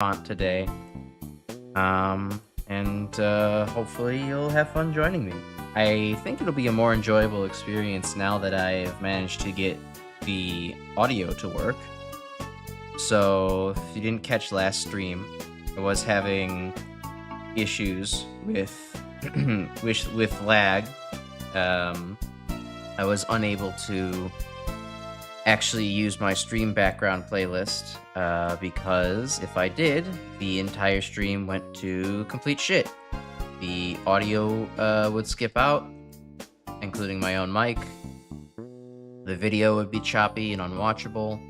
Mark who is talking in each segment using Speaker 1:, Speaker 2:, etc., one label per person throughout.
Speaker 1: font today. And hopefully you'll have fun joining me. I think it'll be a more enjoyable experience now that I've managed to get the audio to work. So if you didn't catch last stream, I was having issues with with lag. I was unable to actually use my stream background playlist because if I did, the entire stream went to complete shit. The audio would skip out, including my own mic. The video would be choppy and unwatchable,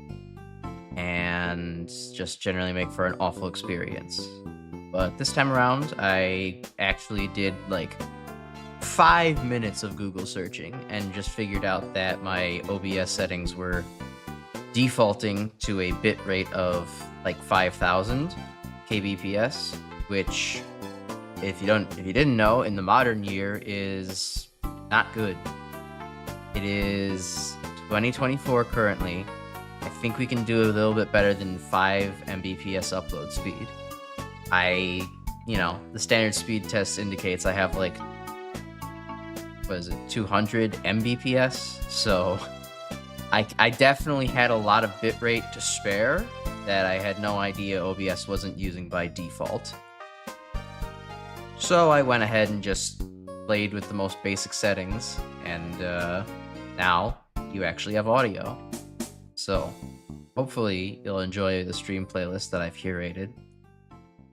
Speaker 1: and just generally make for an awful experience. But this time around, I actually did like 5 minutes of Google searching and just figured out that my OBS settings were defaulting to a bit rate of like 5,000 kbps, which if you didn't know, in the modern year is not good. It is 2024 currently. I think we can do a little bit better than 5 Mbps upload speed. The standard speed test indicates I have like, 200 Mbps? So I definitely had a lot of bitrate to spare that I had no idea OBS wasn't using by default. So I went ahead and just played with the most basic settings, and now you actually have audio. So hopefully you'll enjoy the stream playlist that I've curated.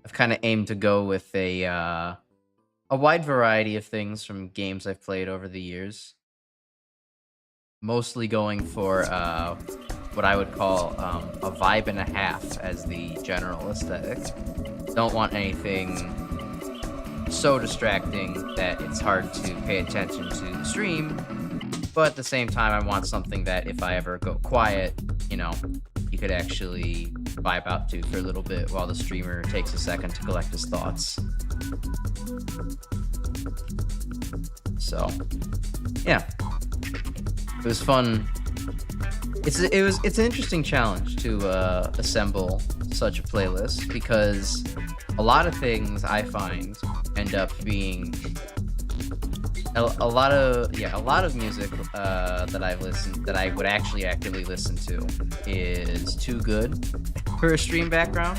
Speaker 1: I've kind of aimed to go with a wide variety of things from games I've played over the years. Mostly going for what I would call a vibe and a half as the general aesthetic. Don't want anything so distracting that it's hard to pay attention to the stream, but at the same time I want something that if I ever go quiet, you could actually vibe out to for a little bit while the streamer takes a second to collect his thoughts. So, yeah, it was fun. It's an interesting challenge to assemble such a playlist, because a lot of things I find end up being a lot of music that I've listened, that I would actually actively listen to, is too good for a stream background.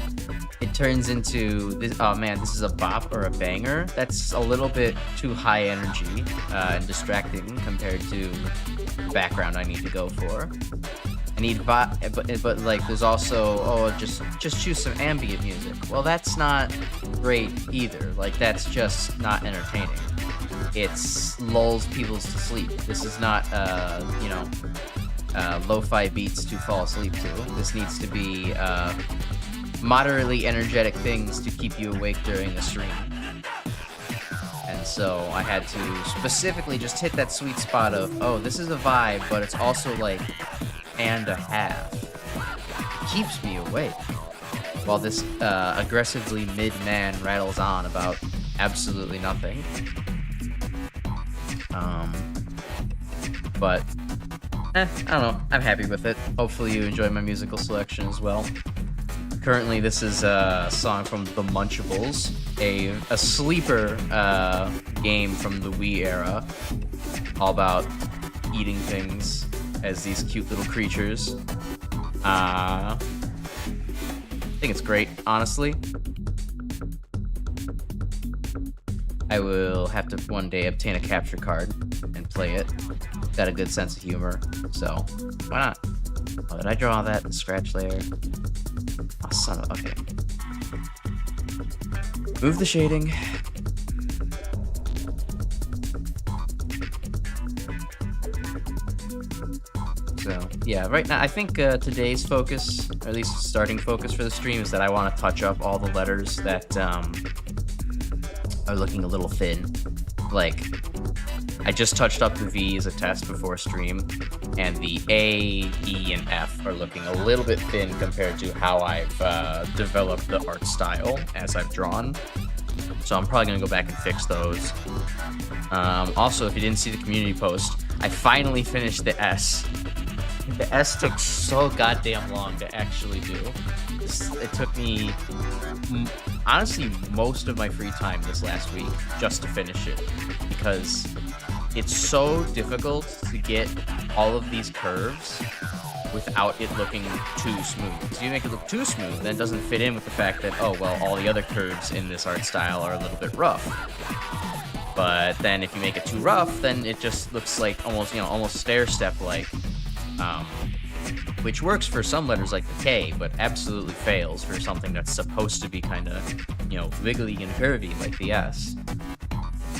Speaker 1: It turns into this, oh man, this is a bop or a banger. That's a little bit too high energy and distracting compared to the background I need to go for. I need but like there's also, just choose some ambient music. Well, that's not great either. Like, that's just not entertaining. It's lulls people to sleep. This is not lo-fi beats to fall asleep to. This needs to be moderately energetic things to keep you awake during the stream. And so I had to specifically just hit that sweet spot of, oh, this is a vibe, but it's also like and a half. It keeps me awake while this aggressively mid-man rattles on about absolutely nothing. But I don't know, I'm happy with it. Hopefully you enjoy my musical selection as well. Currently this is a song from The Munchables, a sleeper game from the Wii era, all about eating things as these cute little creatures. I think it's great, honestly. I will have to one day obtain a capture card and play it. Got a good sense of humor, so why not? Oh, did I draw that in the scratch layer? Oh, son of... okay. Move the shading. So, yeah, right now, I think today's focus, or at least starting focus for the stream, is that I want to touch up all the letters that are looking a little thin. Like, I just touched up the V as a test before stream, and the A, E, and F are looking a little bit thin compared to how I've developed the art style as I've drawn. So I'm probably going to go back and fix those. Also, if you didn't see the community post, I finally finished the S.
Speaker 2: The S took so goddamn long to actually do. It took me, m- honestly, most of my free time this last week just to finish it because it's so difficult to get all of these curves without it looking too smooth. If you make it look too smooth, then it doesn't fit in with the fact that, oh, well, all the other curves in this art style are a little bit rough. But then if you make it too rough, then it just looks like almost stair-step like, which works for some letters like the K, but absolutely fails for something that's supposed to be kind of, wiggly and curvy like the S.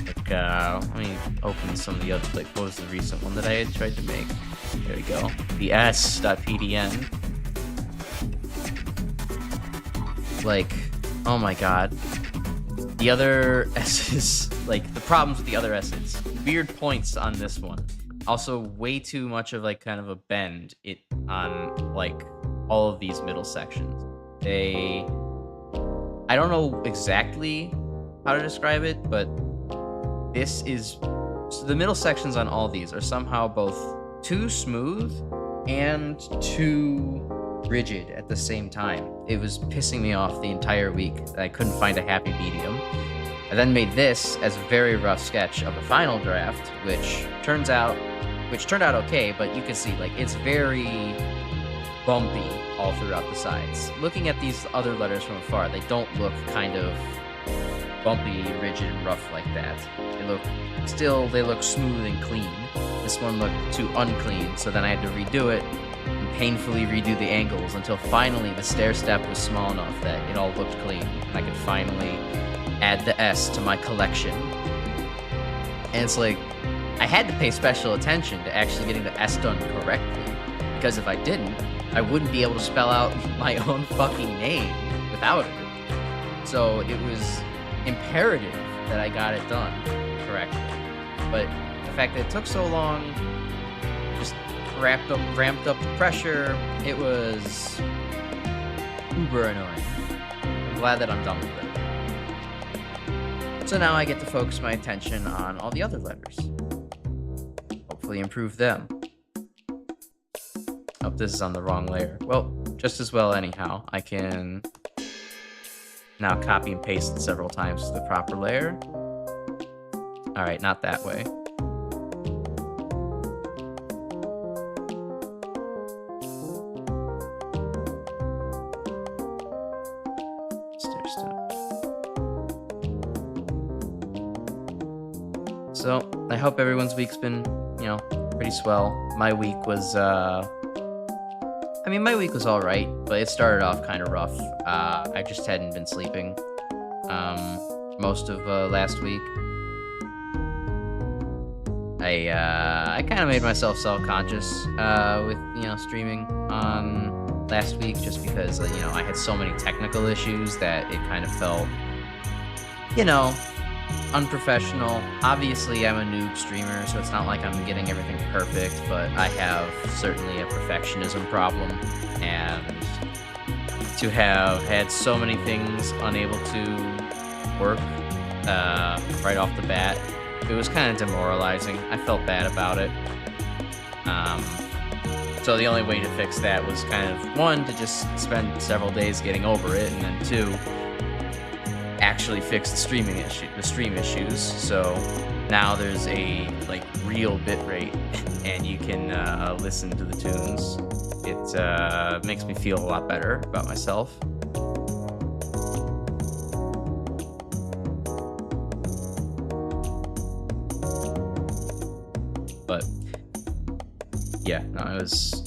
Speaker 2: Like, let me open some of the other, like, what was the recent one that I had tried to make? There we go. The S.pdn. Like, oh my god. The other S's, like, the problems with the other S's. Weird points on this one. Also, way too much of, like, kind of a bend on, like, all of these middle sections. I don't know exactly how to describe it, but so the middle sections on all these are somehow both too smooth and too rigid at the same time. It was pissing me off the entire week. I couldn't find a happy medium. I then made this as a very rough sketch of the final draft, which turned out okay, but you can see, like, it's very bumpy all throughout the sides. Looking at these other letters from afar, they don't look kind of bumpy, rigid, and rough like that. They look smooth and clean. This one looked too unclean, so then I had to redo it and painfully redo the angles until finally the stair step was small enough that it all looked clean and I could finally add the S to my collection. And it's like, I had to pay special attention to actually getting the S done correctly, because if I didn't, I wouldn't be able to spell out my own fucking name without it. So it was imperative that I got it done correctly. But the fact that it took so long just ramped up the pressure. It was uber annoying. I'm glad that I'm done with it. So now I get to focus my attention on all the other letters. Hopefully improve them. Oh, this is on the wrong layer. Well, just as well anyhow. I can now copy and paste it several times to the proper layer. Alright, not that way. Stair step. So, I hope everyone's week's been, pretty swell. My week was, my week was alright, but it started off kind of rough. I just hadn't been sleeping most of last week. I kind of made myself self-conscious with, streaming on last week just because, I had so many technical issues that it kind of felt, unprofessional. Obviously, I'm a noob streamer, so it's not like I'm getting everything perfect, but I have certainly a perfectionism problem, and to have had so many things unable to work right off the bat, it was kind of demoralizing. I felt bad about it. So the only way to fix that was kind of, one, to just spend several days getting over it, and then two, actually fix the stream issues. So now there's a real bitrate, and you can listen to the tunes. It makes me feel a lot better about myself. But yeah, no, it was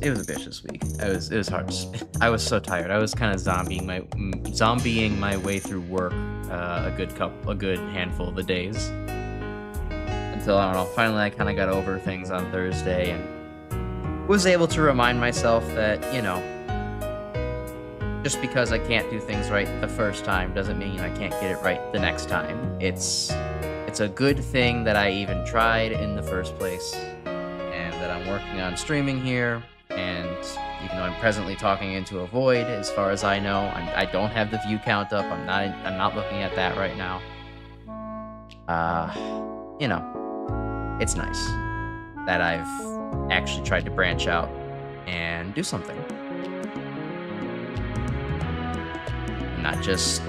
Speaker 2: a vicious week. It was hard. I was so tired. I was kind of zombieing my way through work a good handful of the days until, I don't know, finally I kind of got over things on Thursday and was able to remind myself that, just because I can't do things right the first time doesn't mean I can't get it right the next time. It's a good thing that I even tried in the first place, and that I'm working on streaming here, and even though I'm presently talking into a void, as far as I know, I don't have the view count up. I'm not looking at that right now. It's nice that I've actually tried to branch out
Speaker 1: and do something. Not just...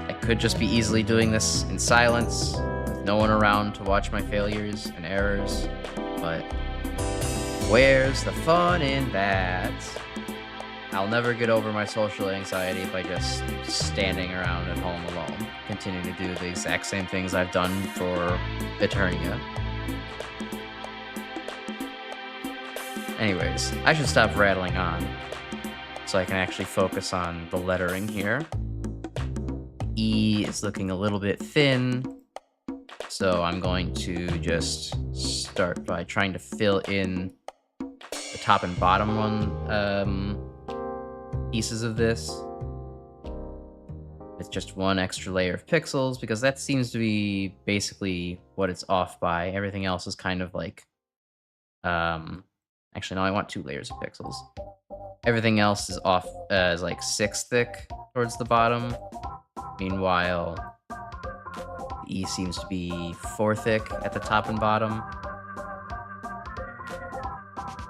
Speaker 1: I could just be easily doing this in silence, with no one around to watch my failures and errors, but where's the fun in that? I'll never get over my social anxiety by just standing around at home alone, continuing to do the exact same things I've done for Eternia. Anyways, I should stop rattling on, so I can actually focus on the lettering here. E is looking a little bit thin, so I'm going to just start by trying to fill in the top and bottom one, pieces of this with just one extra layer of pixels, because that seems to be basically what it's off by. Everything else is kind of like, actually no, I want 2 layers of pixels. Everything else is off, is like 6 thick towards the bottom. Meanwhile, the E seems to be 4 thick at the top and bottom.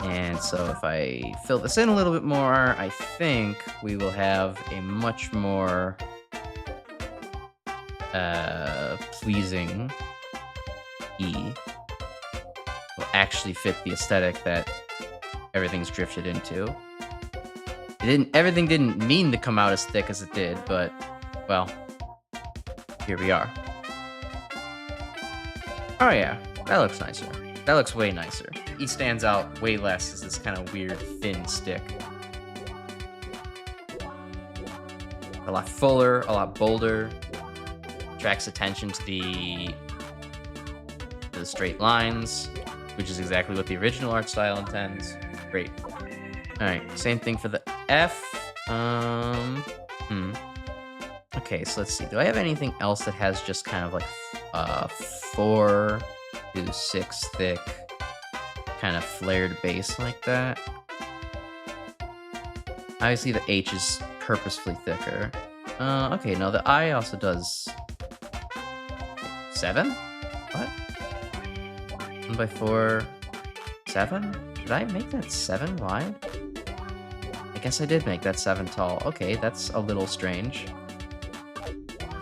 Speaker 1: And so if I fill this in a little bit more, I think we will have a much more pleasing E. Will actually fit the aesthetic that everything's drifted into. Everything didn't mean to come out as thick as it did, but, well, here we are. Oh yeah, that looks nicer. That looks way nicer. E stands out way less as this kind of weird, thin stick. A lot fuller, a lot bolder. Attracts attention to the straight lines, which is exactly what the original art style intends. Great. Alright, same thing for the F. Okay, so let's see. Do I have anything else that has just kind of like 4 to 6 thick, kind of flared base like that? Obviously the H is purposefully thicker. Okay, no, the I also does 7? What? 1 by 4, 7? Did I make that 7 wide? I guess I did make that 7 tall. Okay, that's a little strange.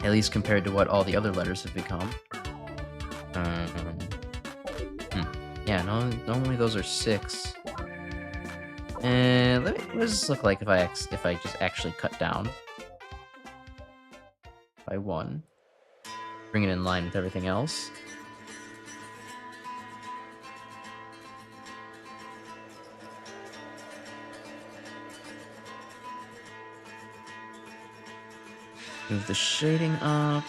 Speaker 1: At least compared to what all the other letters have become. Yeah, normally those are 6. And what does this look like if I just actually cut down by 1? Bring it in line with everything else. Move the shading up.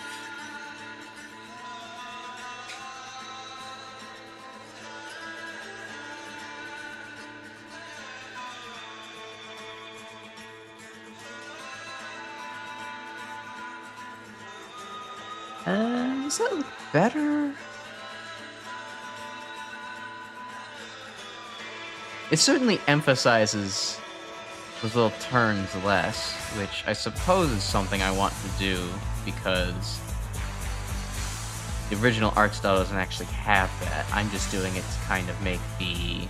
Speaker 1: Does that look better? It certainly emphasizes those little turns less, which I suppose is something I want to do because the original art style doesn't actually have that. I'm just doing it to kind of make the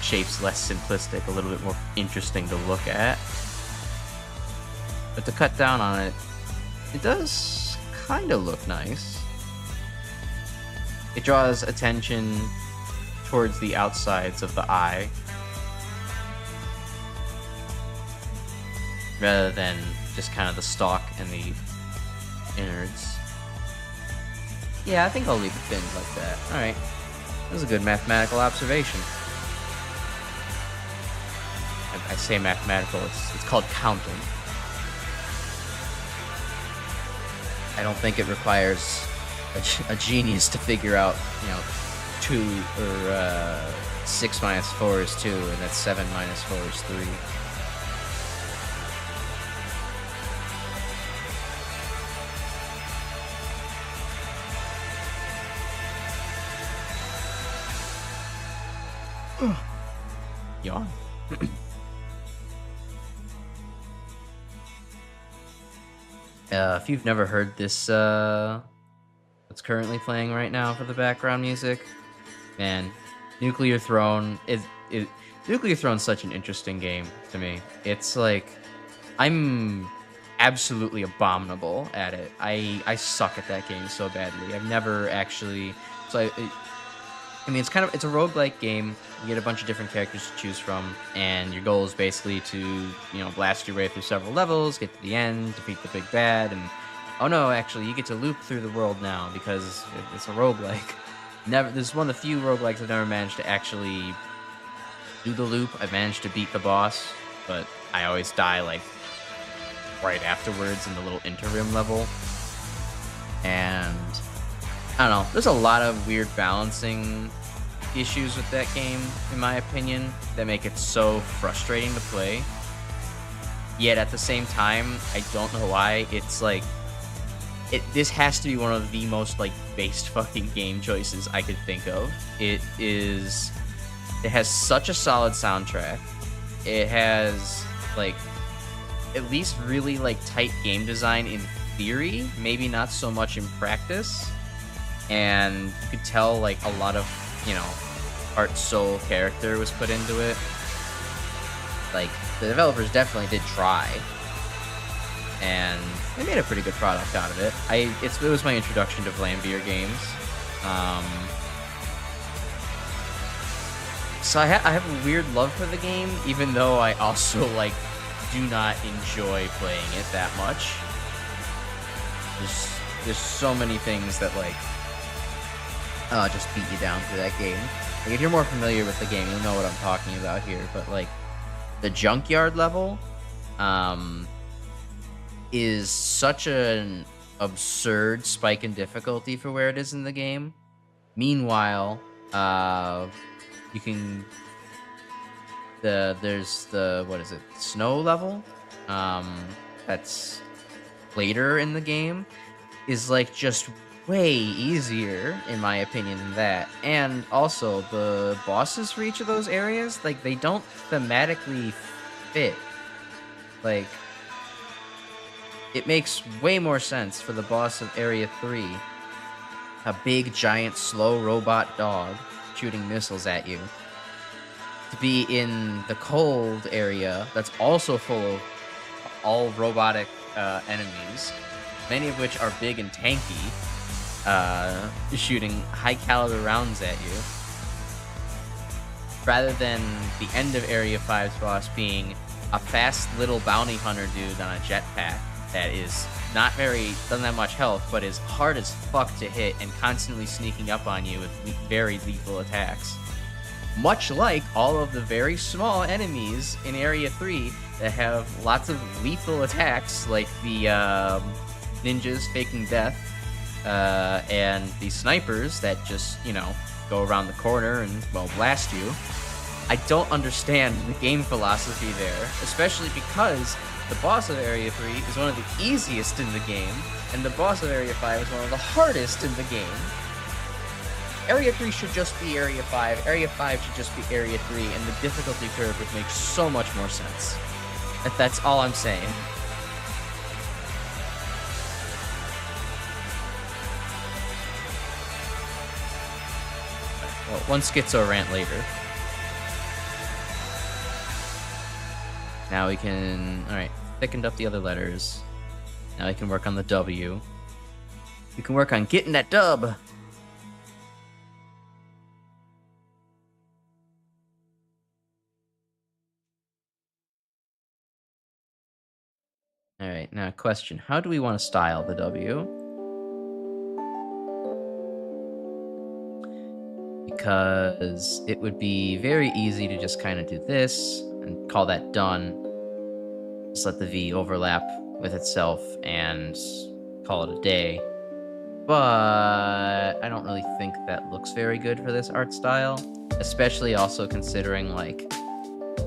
Speaker 1: shapes less simplistic, a little bit more interesting to look at. But to cut down on it, it does kind of look nice. It draws attention towards the outsides of the eye, rather than just kind of the stalk and the innards. Yeah, I think I'll leave it thin like that. Alright. That was a good mathematical observation. I say mathematical, it's called counting. I don't think it requires a genius to figure out, 2 or 6 minus 4 is 2, and that's 7 minus 4 is 3. Yawn. If you've never heard this, what's currently playing right now for the background music, man, Nuclear Throne is
Speaker 2: Nuclear Throne's such an interesting game to me. It's like I'm absolutely abominable at it. I suck at that game so badly. I've never actually so I mean it's a roguelike game. You get a bunch of different characters to choose from, and your goal is basically to, blast your way through several levels, get to the end, defeat the big bad, and oh no, actually you get to loop through the world now because it's a roguelike. This is one of the few roguelikes I've never managed to actually do the loop. I managed to beat the boss, but I always die like right afterwards in the little interim level. And I don't know, there's a lot of weird balancing issues with that game, in my opinion, that make it so frustrating to play. Yet at the same time, I don't know why. It's like this has to be one of the most like based fucking game choices I could think of. It has such a solid soundtrack. It has like at least really like tight game design in theory, maybe not so much in practice. And you could tell like a lot of, heart, soul, character was put into it. Like the developers definitely did try, and they made a pretty good product out of it. It was my introduction to Vlambeer games. So I have a weird love for the game, even though I also like do not enjoy playing it that much. There's so many things that like just beat you down through that game. Like if you're more familiar with the game, you'll know what I'm talking about here. But like the junkyard level, is such an absurd spike in difficulty for where it is in the game. Meanwhile, you can there's the what is it, snow level, that's later in the game, is like just way easier in my opinion than that. And also the bosses for each of those areas, like they don't thematically fit. Like it makes way more sense for the boss of Area 3, a big, giant, slow robot dog shooting missiles at you, to be in the cold area that's also full of all robotic enemies, many of which are big and tanky, shooting high-caliber rounds at you, rather than the end of Area 5's boss being a fast little bounty hunter dude on a jetpack that doesn't have much health, but is hard as fuck to hit and constantly sneaking up on you with very lethal attacks. Much like all of the very small enemies in Area 3 that have lots of lethal attacks, like the ninjas faking death, and the snipers that just, go around the corner and, blast you. I don't understand the game philosophy there, especially because the boss of Area 3 is one of the easiest in the game, and the boss of Area 5 is one of the hardest in the game. Area 3 should just be Area 5, Area 5 should just be Area 3, and the difficulty curve would make so much more sense. That's all I'm saying. Well, one schizo rant later. Now we can... Alright, thickened up the other letters. Now we can work on the W. We can work on getting that dub! Alright, now question. How do we want to style the W? Because it would be very easy to just kind of do this and call that done. Just let the V overlap with itself and call it a day. But I don't really think that looks very good for this art style, especially also considering like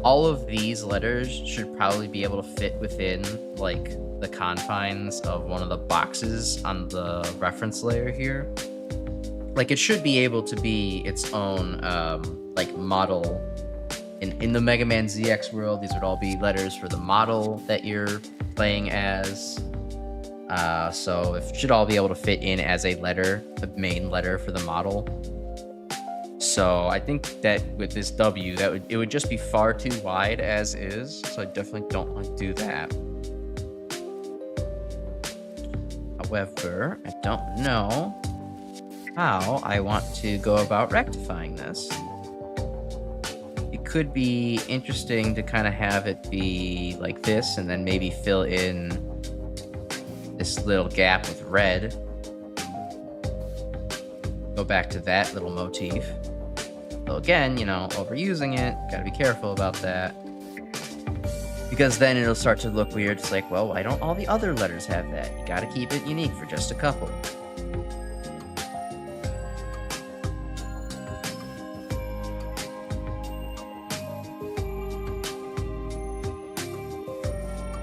Speaker 2: all of these letters should probably be able to fit within like the confines of one of the boxes on the reference layer here. Like it should be able to be its own like model. In the Mega Man ZX world, these would all be letters for the model that you're playing as. So it should all be able to fit in as a letter, the main letter for the model.
Speaker 1: So I think that with this W, it would just be far too wide as is. So I definitely don't want to do that. However, I don't know how I want to go about rectifying this. It could be interesting to kind of have it be like this and then maybe fill in this little gap with red. Go back to that little motif. So again, you know, overusing it, gotta be careful about that. Because then it'll start to look weird. It's like, well, why don't all the other letters have that? You gotta keep it unique for just a couple.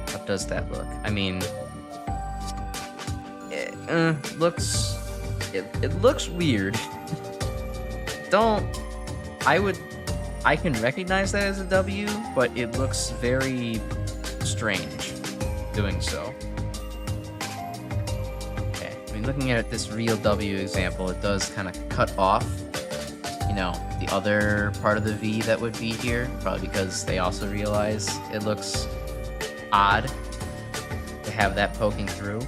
Speaker 1: How does that look? I mean, it looks weird. I can recognize that as a W, but it looks very strange doing so. Okay, I mean, looking at this real W example, it does kind of cut off, you know, the other part of the V that would be here, probably because they also realize it looks odd to have that poking through.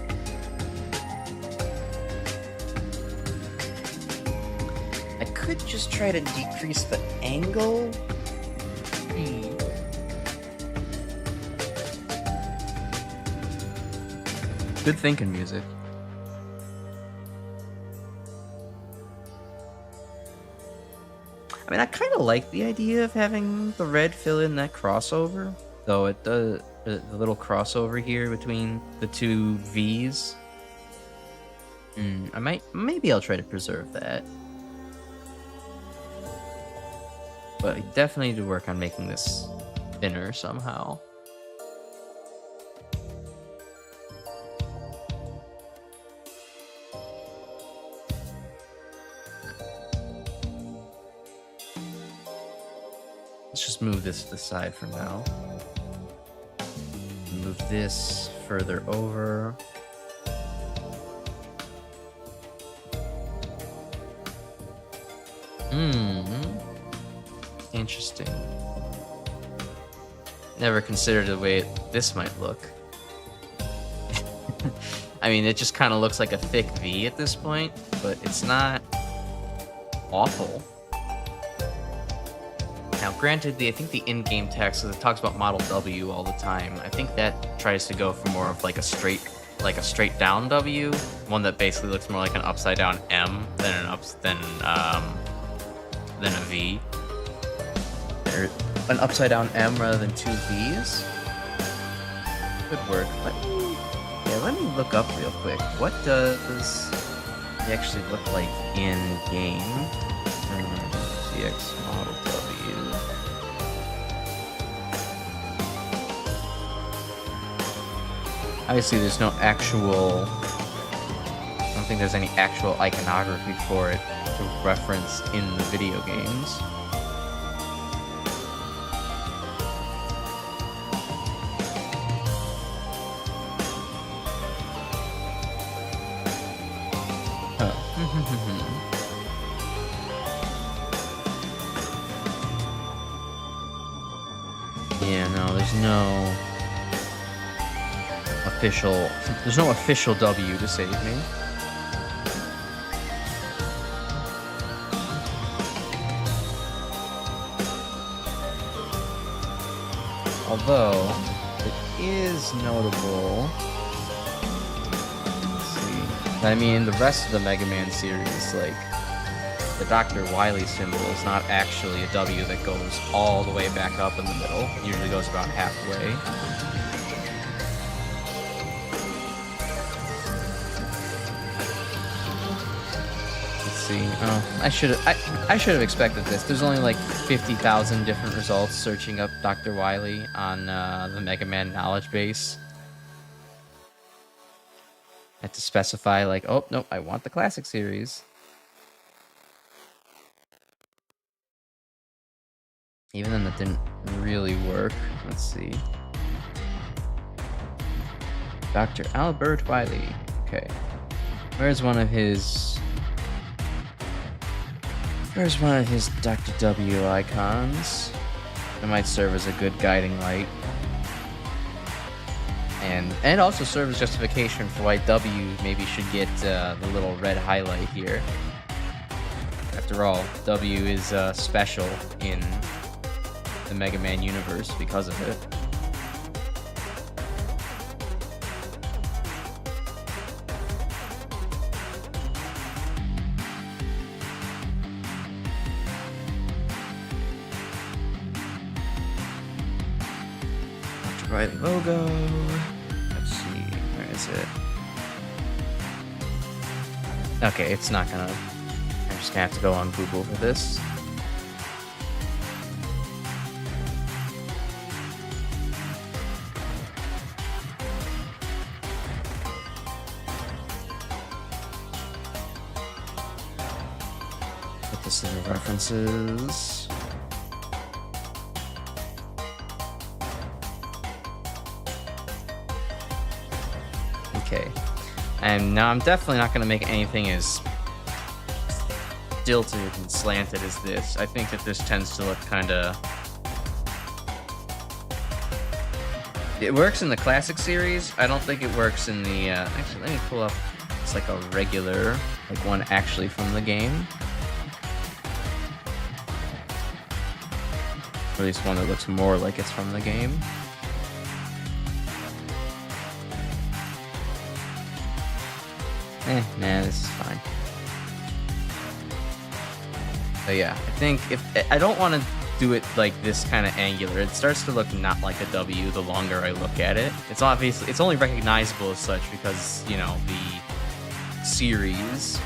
Speaker 1: I could just try to decrease the angle. Good thinking, music. I mean, I kind of like the idea of having the red fill in that crossover, though it does the little crossover here between the two V's. Maybe I'll try to preserve that. But I definitely need to work on making this thinner somehow. Let's just move this to the side for now. Move this further over. Interesting. Never considered the way this might look. I mean, it just kind of looks like a thick V at this point, but it's not awful. Now, granted, I think the in-game text, it talks about model W all the time. I think that tries to go for more of like a straight down W, one that basically looks more like an upside down M than a V. Or an upside down M rather than two V's. Could work. Let me look up real quick. What does it actually look like in game? CX model W. Obviously, there's no actual. I don't think there's any actual iconography for it to reference in the video games. Yeah, no, there's no official W to save me. Although, it is notable. Let's see. I mean, the rest of the Mega Man series, like, the Dr. Wily symbol is not actually a W that goes all the way back up in the middle. It usually goes about halfway. Let's see. Oh, I should have expected this. There's only like 50,000 different results searching up Dr. Wily on the Mega Man knowledge base. I had to specify like, oh nope, I want the classic series. Even then, that didn't really work. Let's see. Dr. Albert Wiley. Okay. Where's one of his... I There's one of his Dr. W icons. It might serve as a good guiding light. And also serve as justification for why W maybe should get the little red highlight here. After all, W is special in the Mega Man universe because of it. Right logo. Let's see, where is it? Okay, it's not gonna. I'm just gonna have to go on Google for this. Put this in the references. Okay, and now I'm definitely not going to make anything as stilted and slanted as this. I think that this tends to look kind of... It works in the classic series. I don't think it works in the... Actually, let me pull up... It's like a regular, like one actually from the game. Or at least one that looks more like it's from the game. Nah, this is fine. So yeah, I think if I don't want to do it like this kind of angular, it starts to look not like a W the longer I look at it. It's obviously, it's only recognizable as such because, you know, the series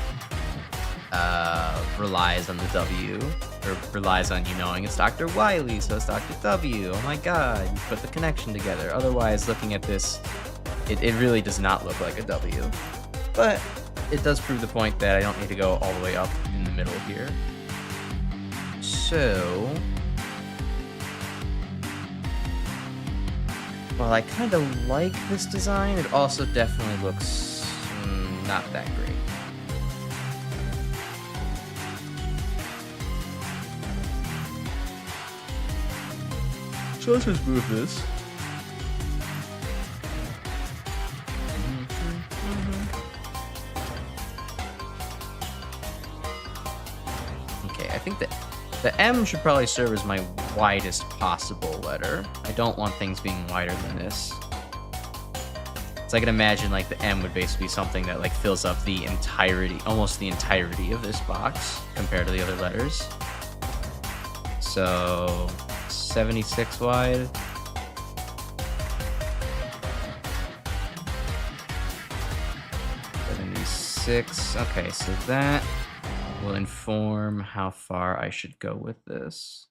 Speaker 1: relies on the W, or relies on you knowing it's Dr. Wily, so it's Dr. W. Oh my god, you put the connection together. Otherwise, looking at this, it really does not look like a W. But it does prove the point that I don't need to go all the way up in the middle here. So, while I kind of like this design, it also definitely looks not that great. So let's just move this. I think that the M should probably serve as my widest possible letter. I don't want things being wider than this. So I can imagine like the M would basically be something that like fills up the entirety, almost the entirety of this box compared to the other letters. So 76 wide. Okay, so that will inform how far I should go with this.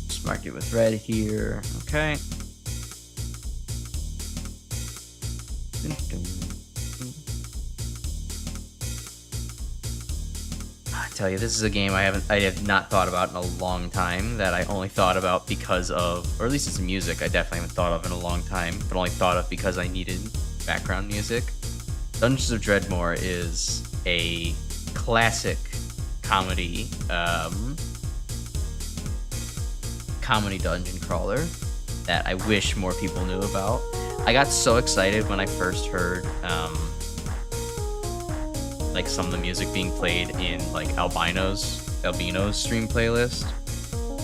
Speaker 1: Just mark it with red here. Okay. I tell you, this is a game I have not thought about in a long time, that I only thought about because of, or at least it's music I definitely haven't thought of in a long time, but only thought of because I needed background music. Dungeons of Dreadmore is a classic comedy dungeon crawler that I wish more people knew about. I got so excited when I first heard like some of the music being played in like Albino's stream playlist.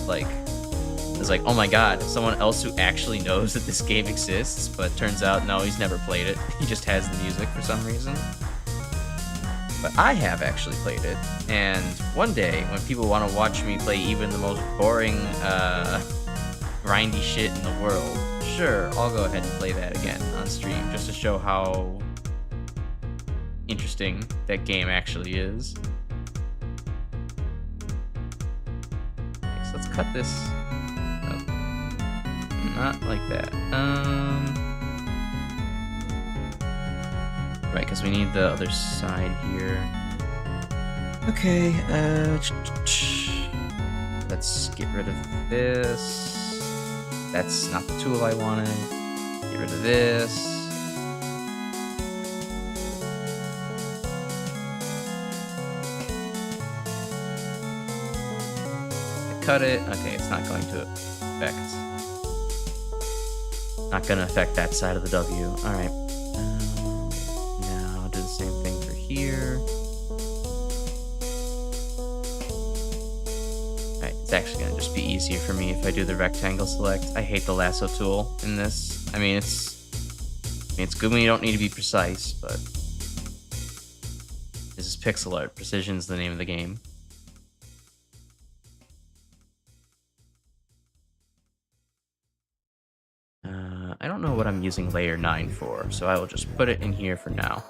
Speaker 1: Like, I was like, oh my god, someone else who actually knows that this game exists, but turns out no, he's never played it. He just has the music for some reason. But I have actually played it, and one day when people want to watch me play even the most boring, grindy shit in the world, sure, I'll go ahead and play that again on stream just to show how interesting that game actually is. Okay, so let's cut this. Oh, not like that. Right, because we need the other side here. Okay, let's get rid of this. That's not the tool I wanted. Get rid of this. cut it. Okay, it's not going to affect. Not going to affect that side of the W. All right. Now do the same thing for here. All right, it's actually going to just be easier for me if I do the rectangle select. I hate the lasso tool in this. I mean, it's good when you don't need to be precise, but this is pixel art. Precision's the name of the game. I don't know what I'm using layer 9 for, so I will just put it in here for now.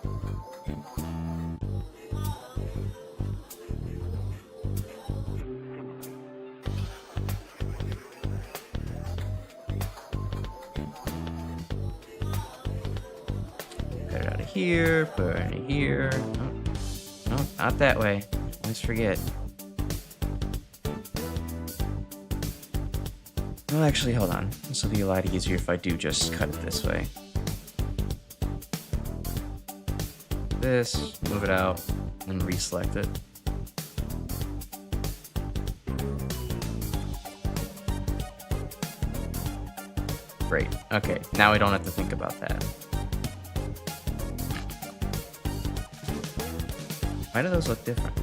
Speaker 1: Put it out of here, put it in here. Oh, no, not that way. Always forget. Well, actually, hold on. This will be a lot easier if I do just cut it this way. This, move it out, and reselect it. Great. Okay, now we don't have to think about that. Why do those look different?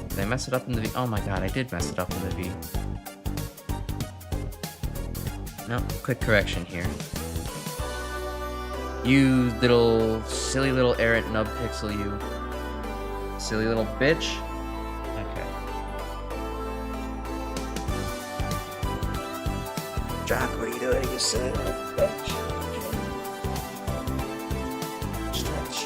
Speaker 1: Did I mess it up in the V? Oh my god, I did mess it up in the V. No, quick correction here. You little, silly little errant nub pixel, you. Silly little bitch. Okay. Jock, what are you doing, you silly little bitch? Stretch.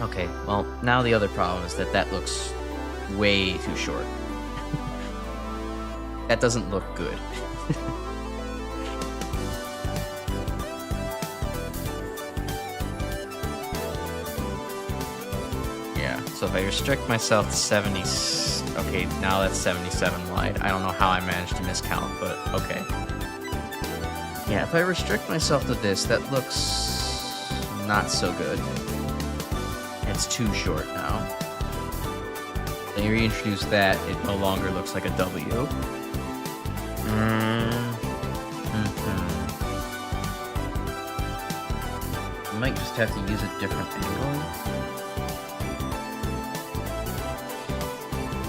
Speaker 1: Okay, well, now the other problem is that that looks way too short. That doesn't look good. Yeah, so if I restrict myself to 70... Okay, now that's 77 wide. I don't know how I managed to miscount, but okay. Yeah, if I restrict myself to this, that looks not so good. It's too short now. Then you reintroduce that, it no longer looks like a W. I might just have to use a different angle.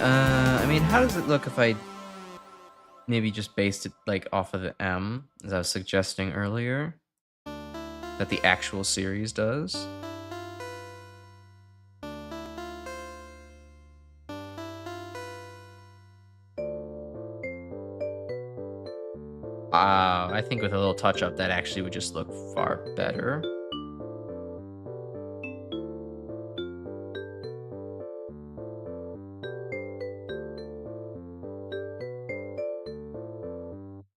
Speaker 1: I mean, how does it look if I maybe just based it like off of the M, as I was suggesting earlier, that the actual series does? I think with a little touch up, that actually would just look far better.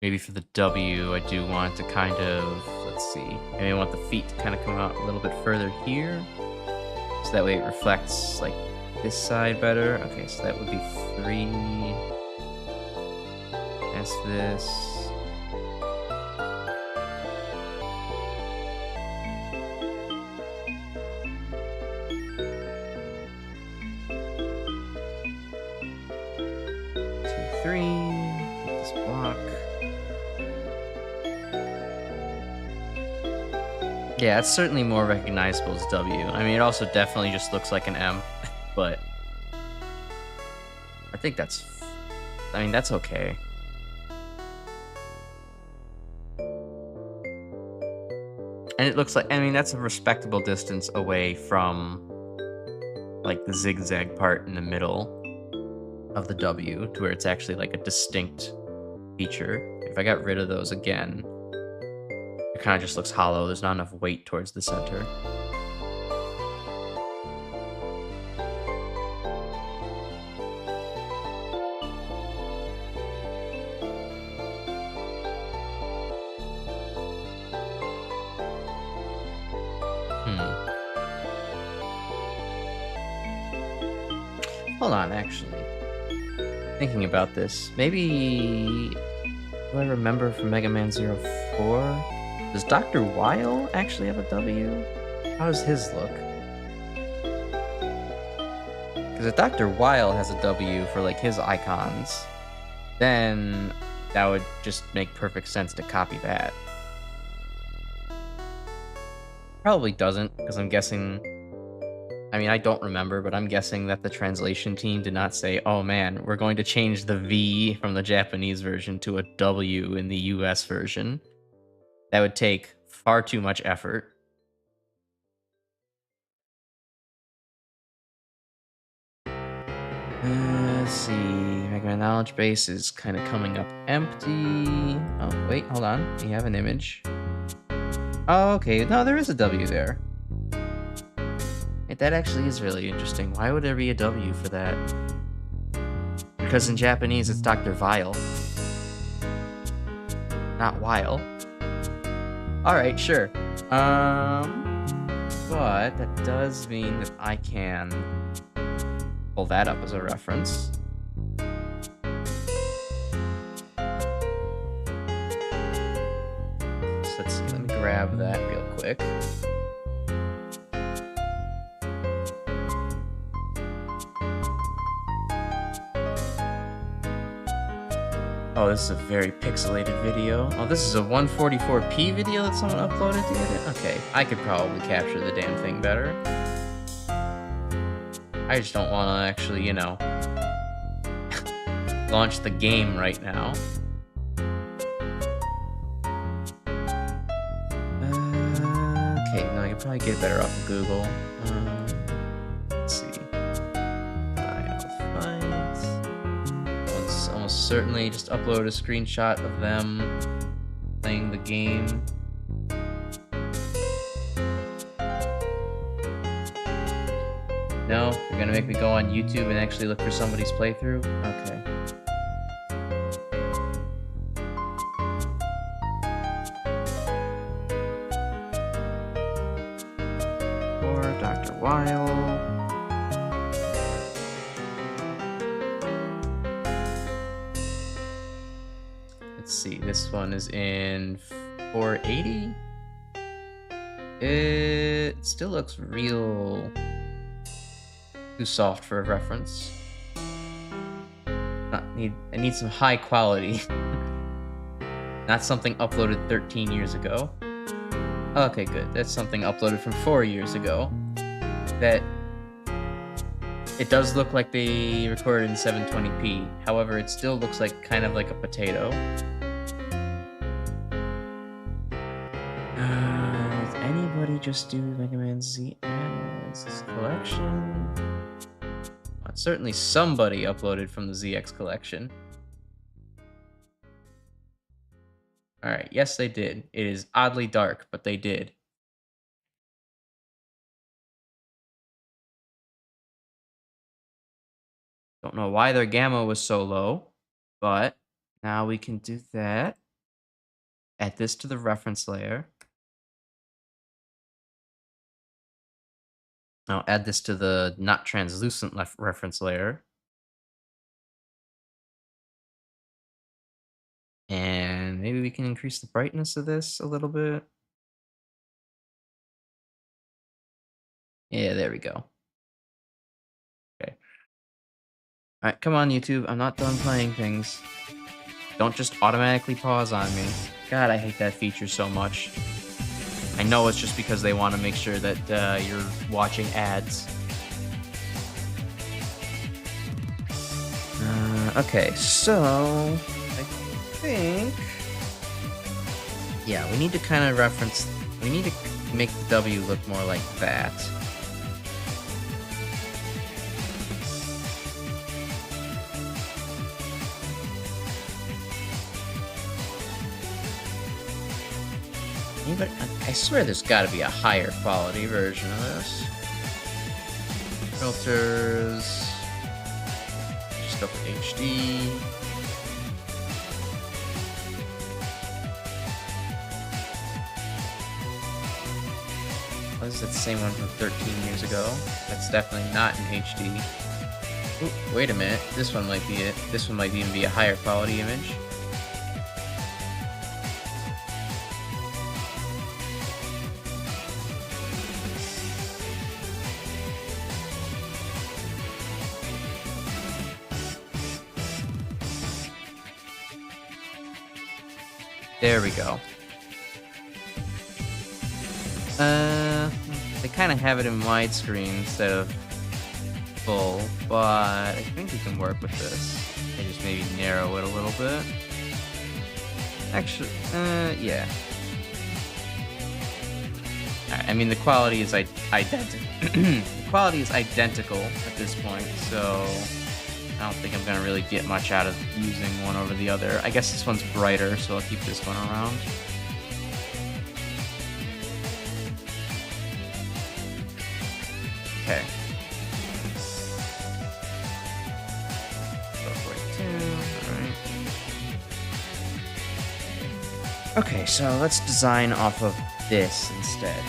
Speaker 1: Maybe for the W, I do want to kind of, let's see, maybe I want the feet to kind of come out a little bit further here. So that way it reflects like this side better. Okay, so that would be 3. That's this. Yeah, it's certainly more recognizable as W. I mean, it also definitely just looks like an M, but I think that's, I mean, that's okay. And it looks like, I mean, that's a respectable distance away from like the zigzag part in the middle of the W to where it's actually like a distinct feature. If I got rid of those again, it kind of just looks hollow. There's not enough weight towards the center. Hold on, actually. Thinking about this, maybe... Do I remember from Mega Man 04? Does Dr. Weil actually have a W? How does his look? Because if Dr. Weil has a W for, like, his icons, then that would just make perfect sense to copy that. Probably doesn't, because I'm guessing... I mean, I don't remember, but I'm guessing that the translation team did not say, oh man, we're going to change the V from the Japanese version to a W in the US version. That would take far too much effort. Let's see. Mega Man knowledge base is kind of coming up empty. Oh, wait, hold on. We have an image. Oh, okay. No, there is a W there. That actually is really interesting. Why would there be a W for that? Because in Japanese, it's Dr. Weil. Not Weil. Alright, sure. But that does mean that I can pull that up as a reference. So let's see, let me grab that real quick. Oh, this is a very pixelated video. Oh, this is a 144p video that someone uploaded the other day? Okay, I could probably capture the damn thing better. I just don't want to actually, you know, launch the game right now. Okay, no, I could probably get it better off of Google. Let's see. Certainly just upload a screenshot of them playing the game. No? You're gonna make me go on YouTube and actually look for somebody's playthrough? Okay. Or Dr. Weil. Let's see, this one is in 480. It still looks real too soft for a reference. I need some high quality. Not something uploaded 13 years ago. Okay, good. That's something uploaded from 4 years ago. That it does look like they recorded in 720p. However, it still looks like kind of like a potato. Does anybody just do Mega Man ZX collection? Well, certainly somebody uploaded from the ZX collection. Alright, yes they did. It is oddly dark, but they did. Don't know why their gamma was so low, but now we can do that. Add this to the reference layer. Now add this to the not translucent reference layer. And maybe we can increase the brightness of this a little bit. Yeah, there we go. Okay. Alright, come on, YouTube. I'm not done playing things. Don't just automatically pause on me. God, I hate that feature so much. I know it's just because they want to make sure that you're watching ads. Okay, so I think... Yeah, we need to kind of reference... We need to make the W look more like that. But I swear there's got to be a higher quality version of this. Filters. Just go for HD. Oh, this is the same one from 13 years ago. That's definitely not in HD. Ooh, wait a minute. This one might be it. This one might even be a higher quality image. There we go. They kind of have it in widescreen instead of full, but I think we can work with this. I just maybe narrow it a little bit. Actually, yeah. Alright, I mean, the quality is identical. The quality is identical at this point, so I don't think I'm gonna really get much out of using one over the other. I guess this one's brighter, so I'll keep this one around. Okay. 442, alright. Okay, so let's design off of this instead.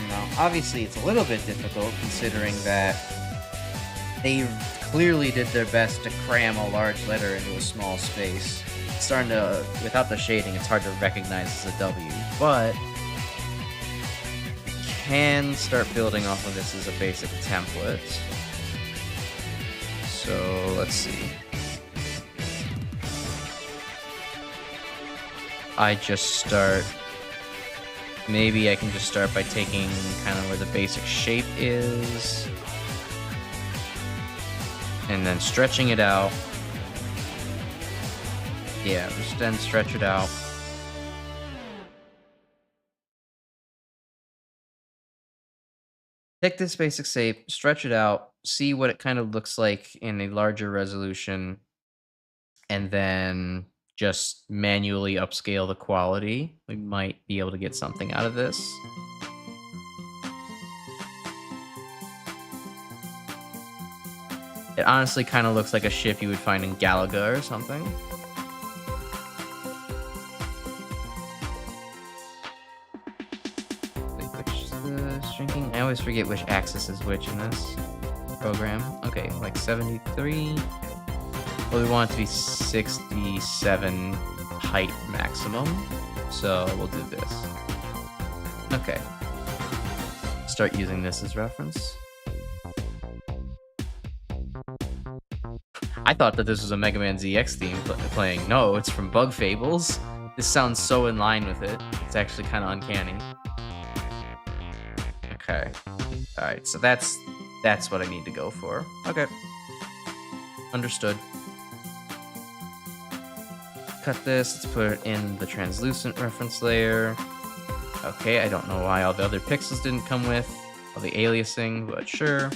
Speaker 1: Now, obviously, it's a little bit difficult considering that they clearly did their best to cram a large letter into a small space. It's starting to, without the shading, it's hard to recognize as a W, but you can start building off of this as a basic template. So let's see. Maybe I can just start by taking kind of where the basic shape is, and then stretching it out. Yeah, just then stretch it out. Take this basic shape, stretch it out, see what it kind of looks like in a larger resolution, and then just manually upscale the quality. We might be able to get something out of this. It honestly kind of looks like a ship you would find in Galaga or something. Wait, which is the shrinking? I always forget which axis is which in this program. Okay, like 73. Well, we want it to be 67 height maximum, so we'll do this. Okay. Start using this as reference. I thought that this was a Mega Man ZX theme playing. No, it's from Bug Fables. This sounds so in line with it. It's actually kind of uncanny. Okay. Alright, so that's what I need to go for. Okay. Understood. Cut this, let's put it in the translucent reference layer. Okay, I don't know why all the other pixels didn't come with all the aliasing, but sure.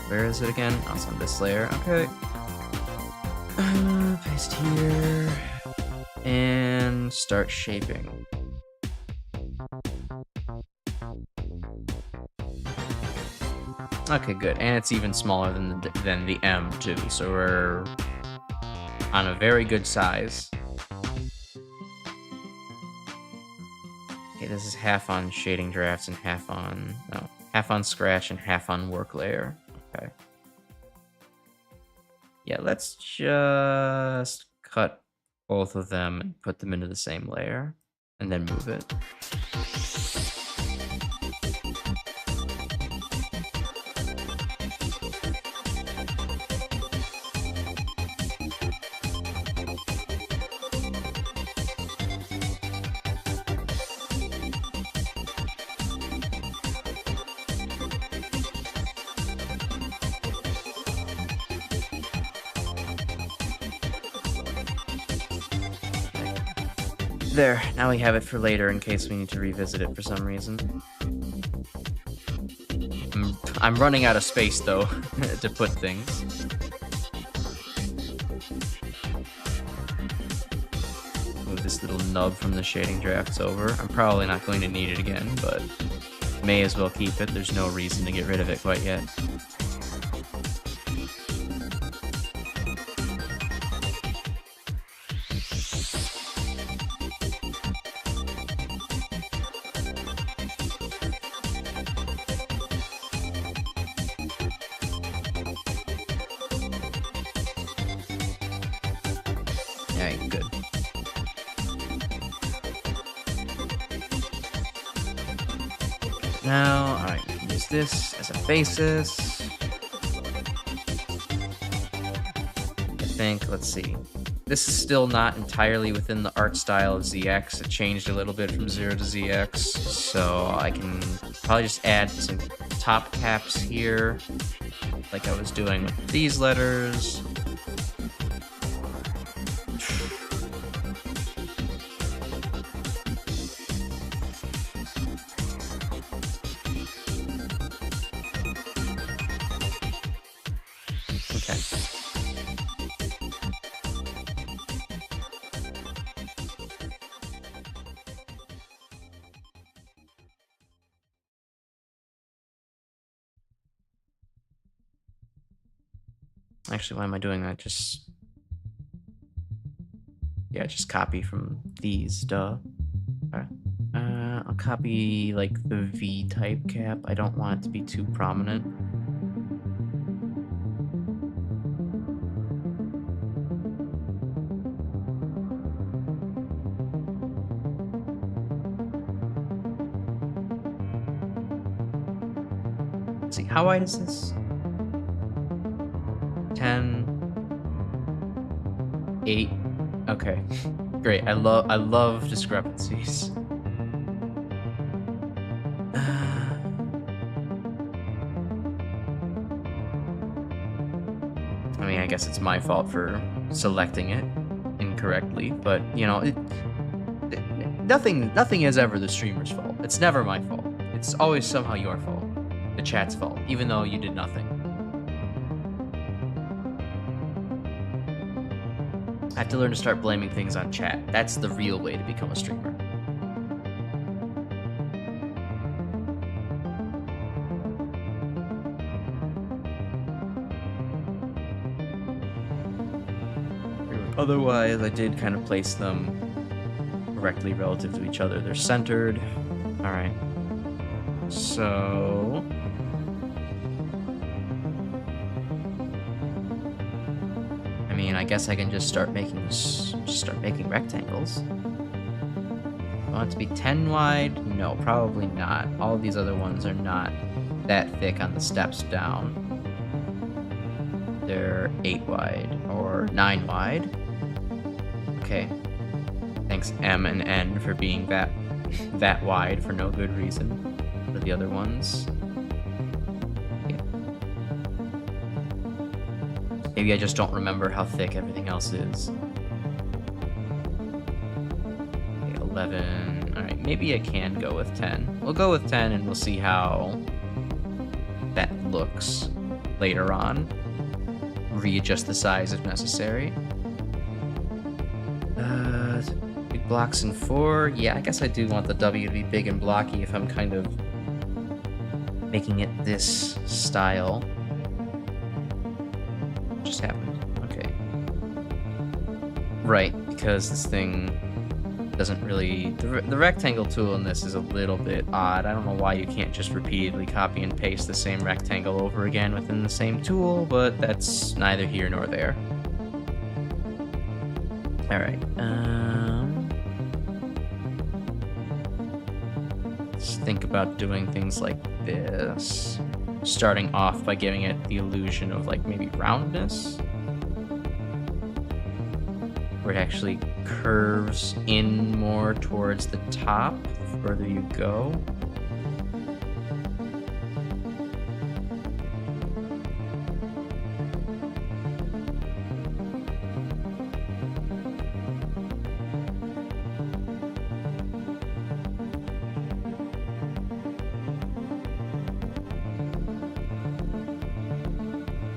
Speaker 1: Where is it again? Oh, it's on this layer. Okay. Paste here. And start shaping. Okay, good. And it's even smaller than the M, too. So we're on a very good size. Okay, this is half on shading drafts and half on scratch and half on work layer. Okay. Yeah, let's just cut both of them and put them into the same layer and then move it. There, now we have it for later in case we need to revisit it for some reason. I'm running out of space though to put things. Move this little nub from the shading drafts over. I'm probably not going to need it again, but may as well keep it. There's no reason to get rid of it quite yet. Alright, good. Now, alright, use this as a basis. I think, let's see. This is still not entirely within the art style of ZX. It changed a little bit from 0 to ZX, so I can probably just add some top caps here, like I was doing with these letters. Okay. Actually, why am I doing that? Just copy from these, duh. Alright. I'll copy like the V type cap. I don't want it to be too prominent. Let's see, how wide is this? 10, 8. Okay, great. I love discrepancies. I mean, I guess it's my fault for selecting it incorrectly, but you know, nothing is ever the streamer's fault. It's never my fault. It's always somehow your fault, the chat's fault, even though you did nothing. I have to learn to start blaming things on chat. That's the real way to become a streamer. Otherwise, I did kind of place them correctly relative to each other. They're centered. All right. So... I mean, I guess I can just start making rectangles. I want it to be 10 wide? No, probably not. All of these other ones are not that thick on the steps down. They're 8 wide or 9 wide. Okay. Thanks M and N for being that wide for no good reason. For the other ones. Maybe I just don't remember how thick everything else is. Okay, 11. Alright, maybe I can go with 10. We'll go with 10 and we'll see how that looks later on. Readjust the size if necessary. Big blocks in 4. Yeah, I guess I do want the W to be big and blocky if I'm kind of making it this style. Just happened. Okay. Right, because this thing doesn't really... The rectangle tool in this is a little bit odd. I don't know why you can't just repeatedly copy and paste the same rectangle over again within the same tool, but that's neither here nor there. Alright, let's think about doing things like this. Starting off by giving it the illusion of like maybe roundness, where it actually curves in more towards the top the further you go.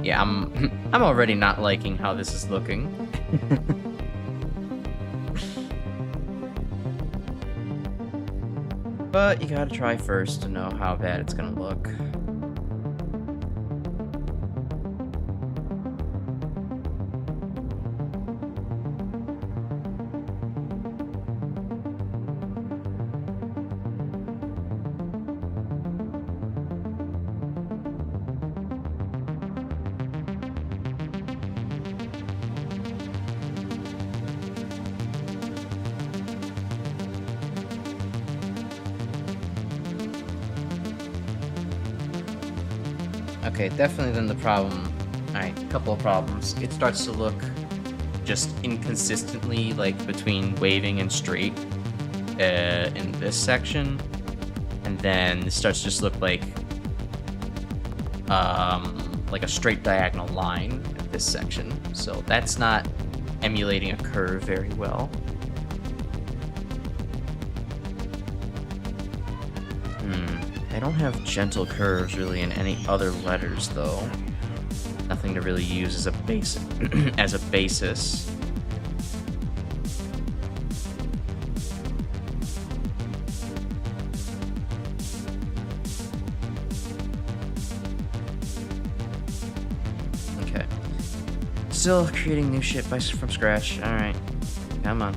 Speaker 1: Yeah, I'm already not liking how this is looking. But you gotta try first to know how bad it's gonna look. Okay, definitely then the problem. Alright, a couple of problems. It starts to look just inconsistently, like between waving and straight in this section. And then it starts to just look like a straight diagonal line in this section. So that's not emulating a curve very well. I don't have gentle curves really in any other letters though. Nothing to really use as a base as a basis. Okay. Still creating new shit from scratch. All right. Come on.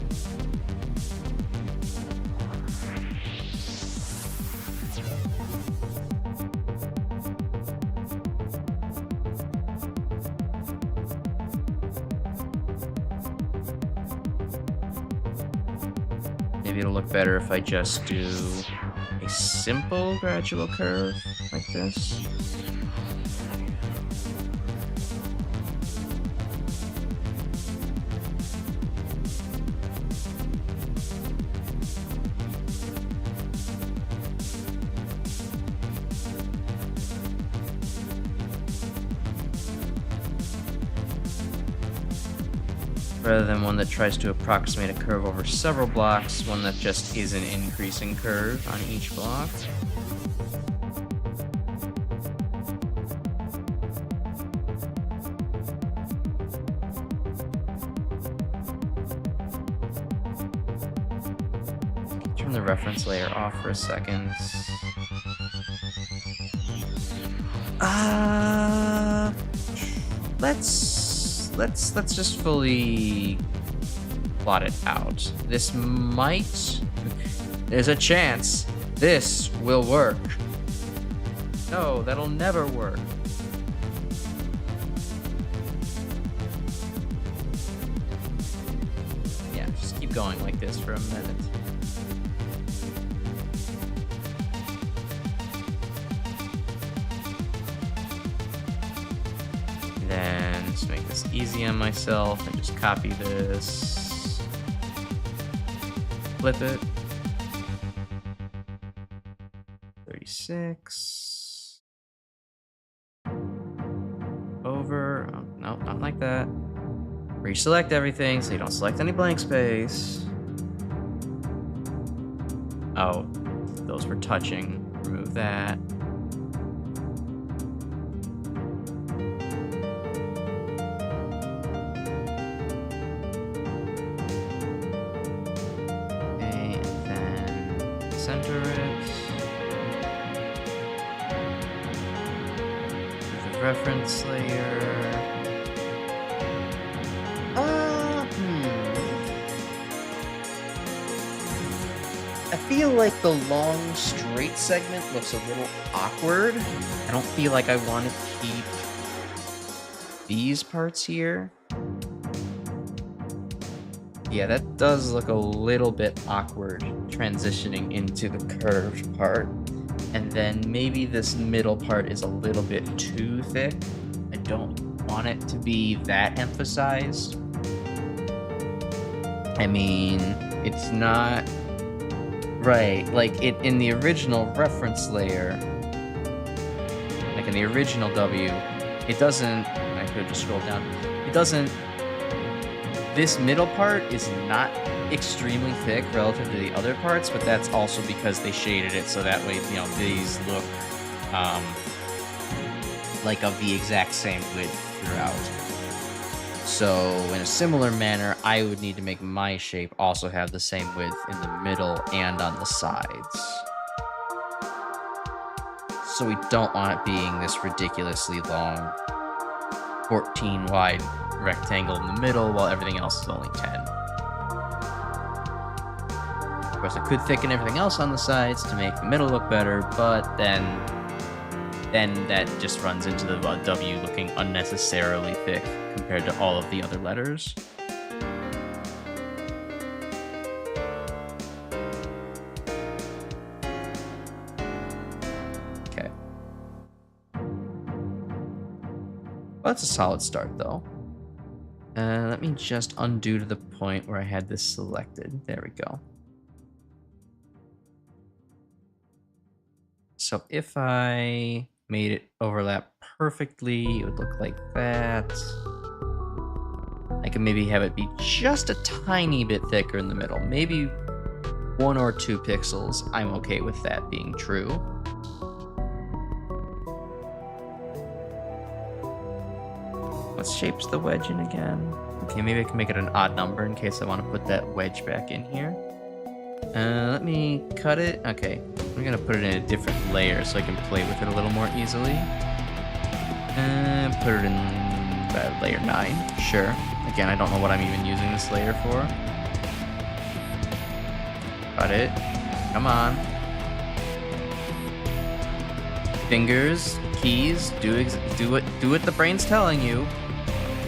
Speaker 1: Maybe it'll look better if I just do a simple gradual curve like this. Rather than one that tries to approximate a curve over several blocks, one that just is an increasing curve on each block. Turn the reference layer off for a second. Let's just fully plot it out. This might... There's a chance this will work. No, that'll never work. Yeah, just keep going like this for a minute. Then just make this easy on myself and just copy this, flip it, 36, over, oh, no, not like that, reselect everything so you don't select any blank space. Oh, those were touching, remove that. Center it. With the reference layer. I feel like the long straight segment looks a little awkward. I don't feel like I want to keep these parts here. Yeah, that does look a little bit awkward transitioning into the curved part. And then maybe this middle part is a little bit too thick. I don't want it to be that emphasized. I mean, it's not right. Like it in the original reference layer, like in the original W, it doesn't, I could just scroll down. It doesn't, this middle part is not extremely thick relative to the other parts, but that's also because they shaded it so that way, you know, these look like of the exact same width throughout. So in a similar manner, I would need to make my shape also have the same width in the middle and on the sides. So we don't want it being this ridiculously long 14 wide rectangle in the middle while everything else is only 10. Of course, I could thicken everything else on the sides to make the middle look better, but then that just runs into the W looking unnecessarily thick compared to all of the other letters. Okay.
Speaker 2: that's a solid start, though. Let me just undo to the point where I had this selected. There we go. So if I made it overlap perfectly, it would look like that. I can maybe have it be just a tiny bit thicker in the middle. Maybe 1 or 2 pixels. I'm okay with that being true. What shape's the wedge in again? Okay, maybe I can make it an odd number in case I want to put that wedge back in here. Let me cut it. Okay, I'm gonna put it in a different layer so I can play with it a little more easily. And put it in layer 9. Sure. Again, I don't know what I'm even using this layer for. Cut it. Come on. Fingers, keys, do what the brain's telling you.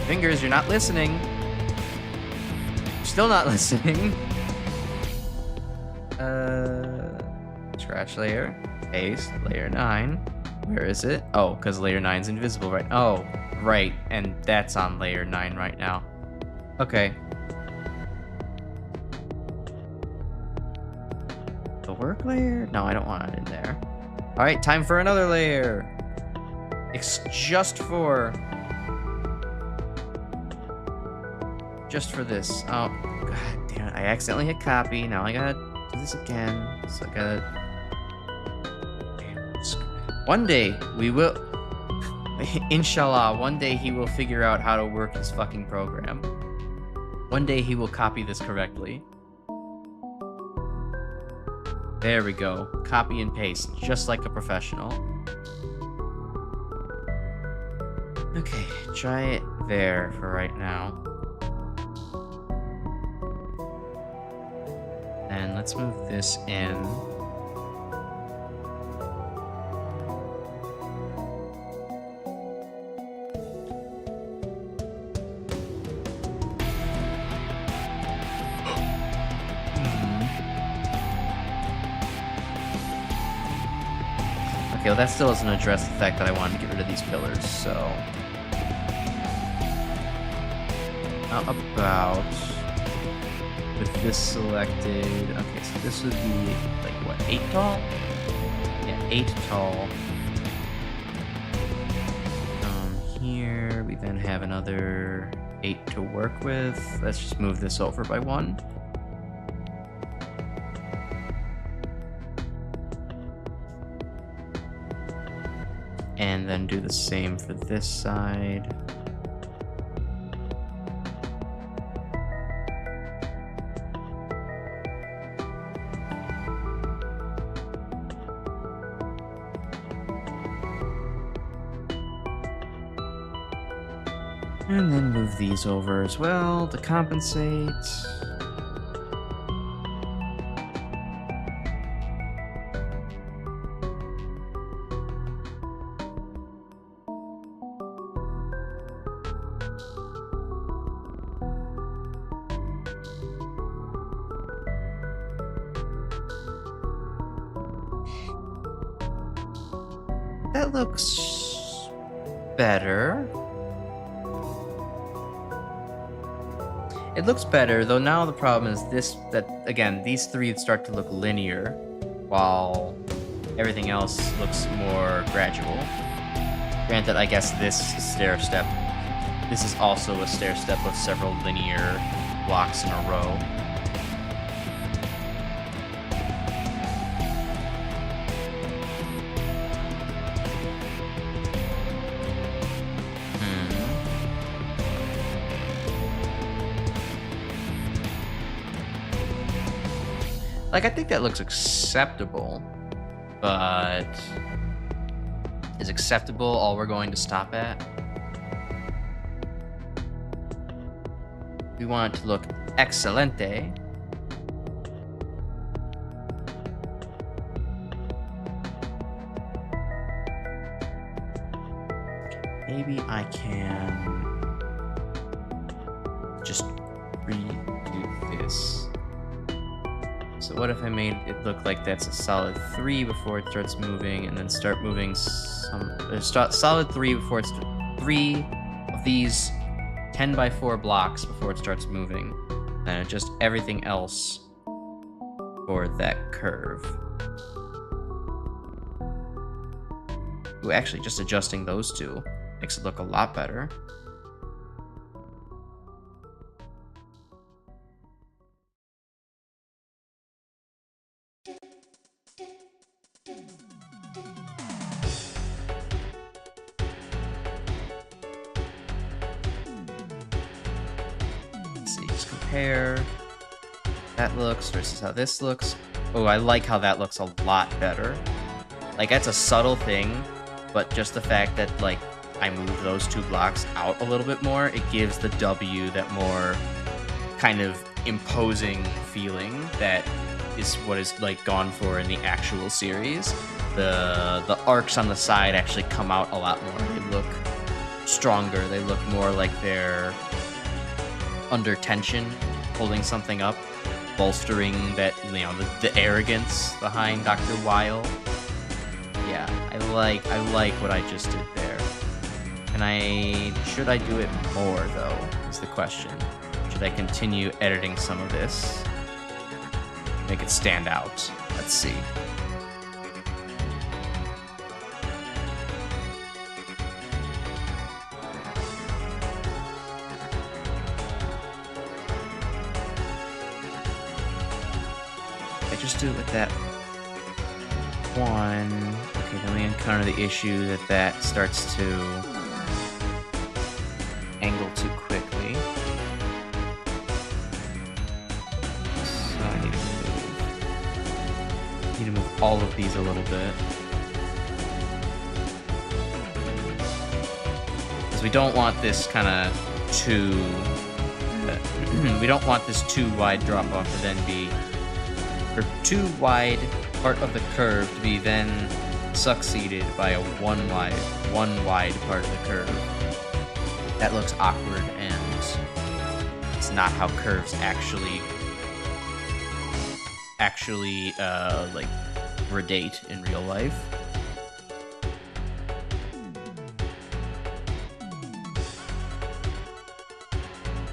Speaker 2: Fingers, you're not listening. You're still not listening. Scratch layer, paste, layer 9. Where is it? Oh, because layer 9's invisible, right? Oh, right, and that's on layer 9 right now. Okay. The work layer? No, I don't want it in there. All right, time for another layer. It's just for this. Oh, god damn it. I accidentally hit copy. Now I gotta do this again. So I gotta... One day, we will... Inshallah, one day he will figure out how to work his fucking program. One day he will copy this correctly. There we go. Copy and paste, just like a professional. Okay, try it there for right now. And let's move this in. Okay, well that still doesn't address the fact that I wanted to get rid of these pillars, so... How about... with this selected... Okay, so this would be, like, what, 8 tall? Yeah, 8 tall. Here, we then have another 8 to work with. Let's just move this over by 1. And then do the same for this side. And then move these over as well to compensate. That looks better. It looks better, though now the problem is again, these 3 start to look linear, while everything else looks more gradual. Granted, I guess this is also a stair step of several linear blocks in a row. Like, I think that looks acceptable, but is acceptable all we're going to stop at? We want it to look excelente. Maybe I can just redo this. So what if I made it look like that's a solid 3 before it starts moving, and then start moving solid 3 before it's 3, want these 10 by 4 blocks before it starts moving, and adjust everything else for that curve. Ooh, actually, just adjusting those two makes it look a lot better. Let's see, just compare that looks versus how this looks. Oh, I like how that looks a lot better. Like, that's a subtle thing, but just the fact that, like, I move those 2 blocks out a little bit more, it gives the W that more kind of imposing feeling that is what is, like, gone for in the actual series. The arcs on the side actually come out a lot more. They look stronger. They look more like they're under tension, holding something up, bolstering that, you know, the arrogance behind Dr. Weil. Yeah, I like what I just did there. And should I do it more, though, is the question. Should I continue editing some of this? Make it stand out. Let's see. I just do it with that one. Okay, then we encounter the issue that starts to angle too quickly. So I need to move all of these a little bit. Because we don't want this kind of we don't want this too wide drop off to then be, or too wide part of the curve to be then succeeded by a one wide part of the curve. That looks awkward, and it's not how curves actually like gradate in real life.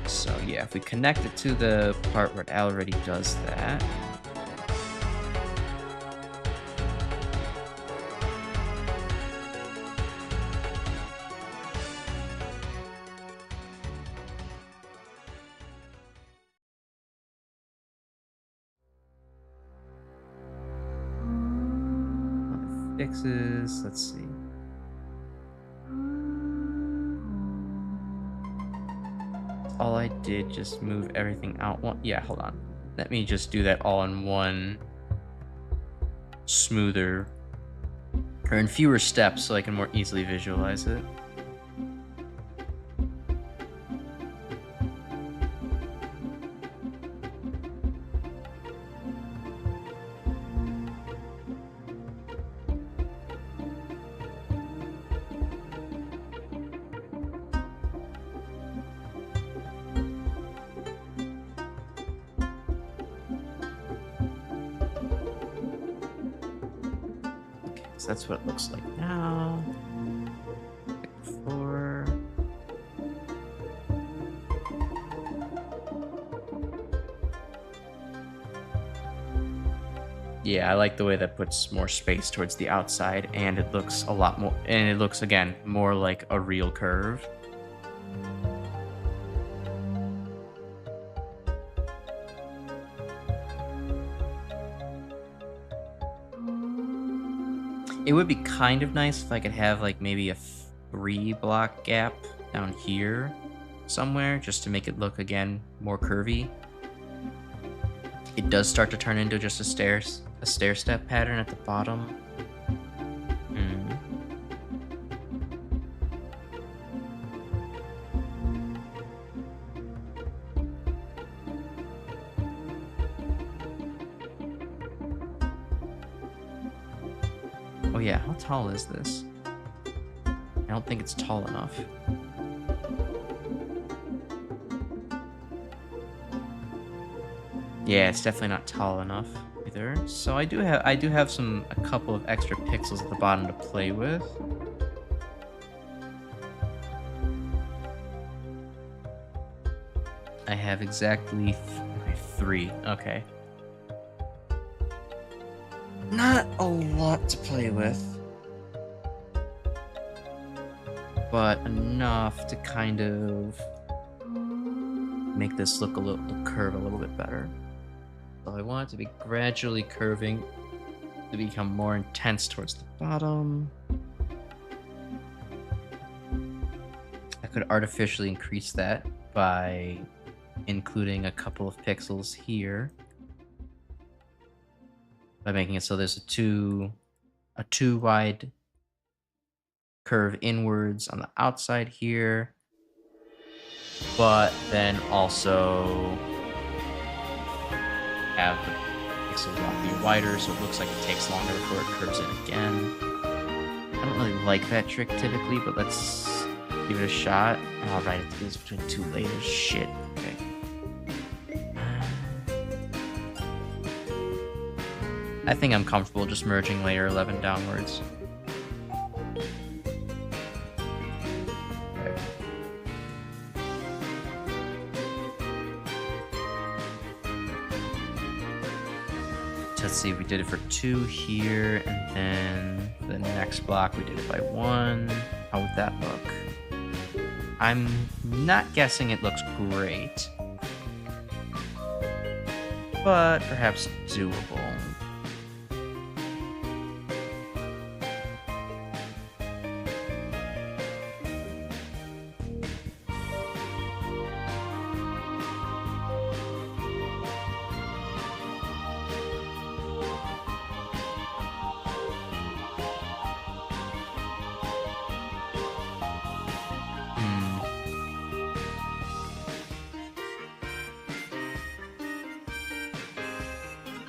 Speaker 2: So yeah, if we connect it to the part where it already does that. Fixes, let's see. All I did, just move everything out one. Yeah, hold on. Let me just do that all in one smoother, or in fewer steps, so I can more easily visualize it. So that's what it looks like now. Like before. Yeah, I like the way that puts more space towards the outside, and it looks a lot more, and it looks, again, more like a real curve. It would be kind of nice if I could have, like, maybe a 3-block gap down here somewhere, just to make it look, again, more curvy. It does start to turn into just a stair-step pattern at the bottom. Oh yeah, how tall is this? I don't think it's tall enough. Yeah, it's definitely not tall enough either. So I do have a couple of extra pixels at the bottom to play with. have exactly 3. Okay. Not a lot to play with, but enough to kind of make this look curve a little bit better. So I want it to be gradually curving to become more intense towards the bottom. I could artificially increase that by including a couple of pixels here, by making it so there's a too wide curve inwards on the outside here, but then also have the pixel block be wider so it looks like it takes longer before it curves in again. I don't really like that trick typically, but let's give it a shot. All right, it goes between 2 layers. Shit. Okay. I think I'm comfortable just merging layer 11 downwards. Okay. Let's see, we did it for 2 here, and then for the next block we did it by 1. How would that look? I'm not guessing it looks great, but perhaps doable.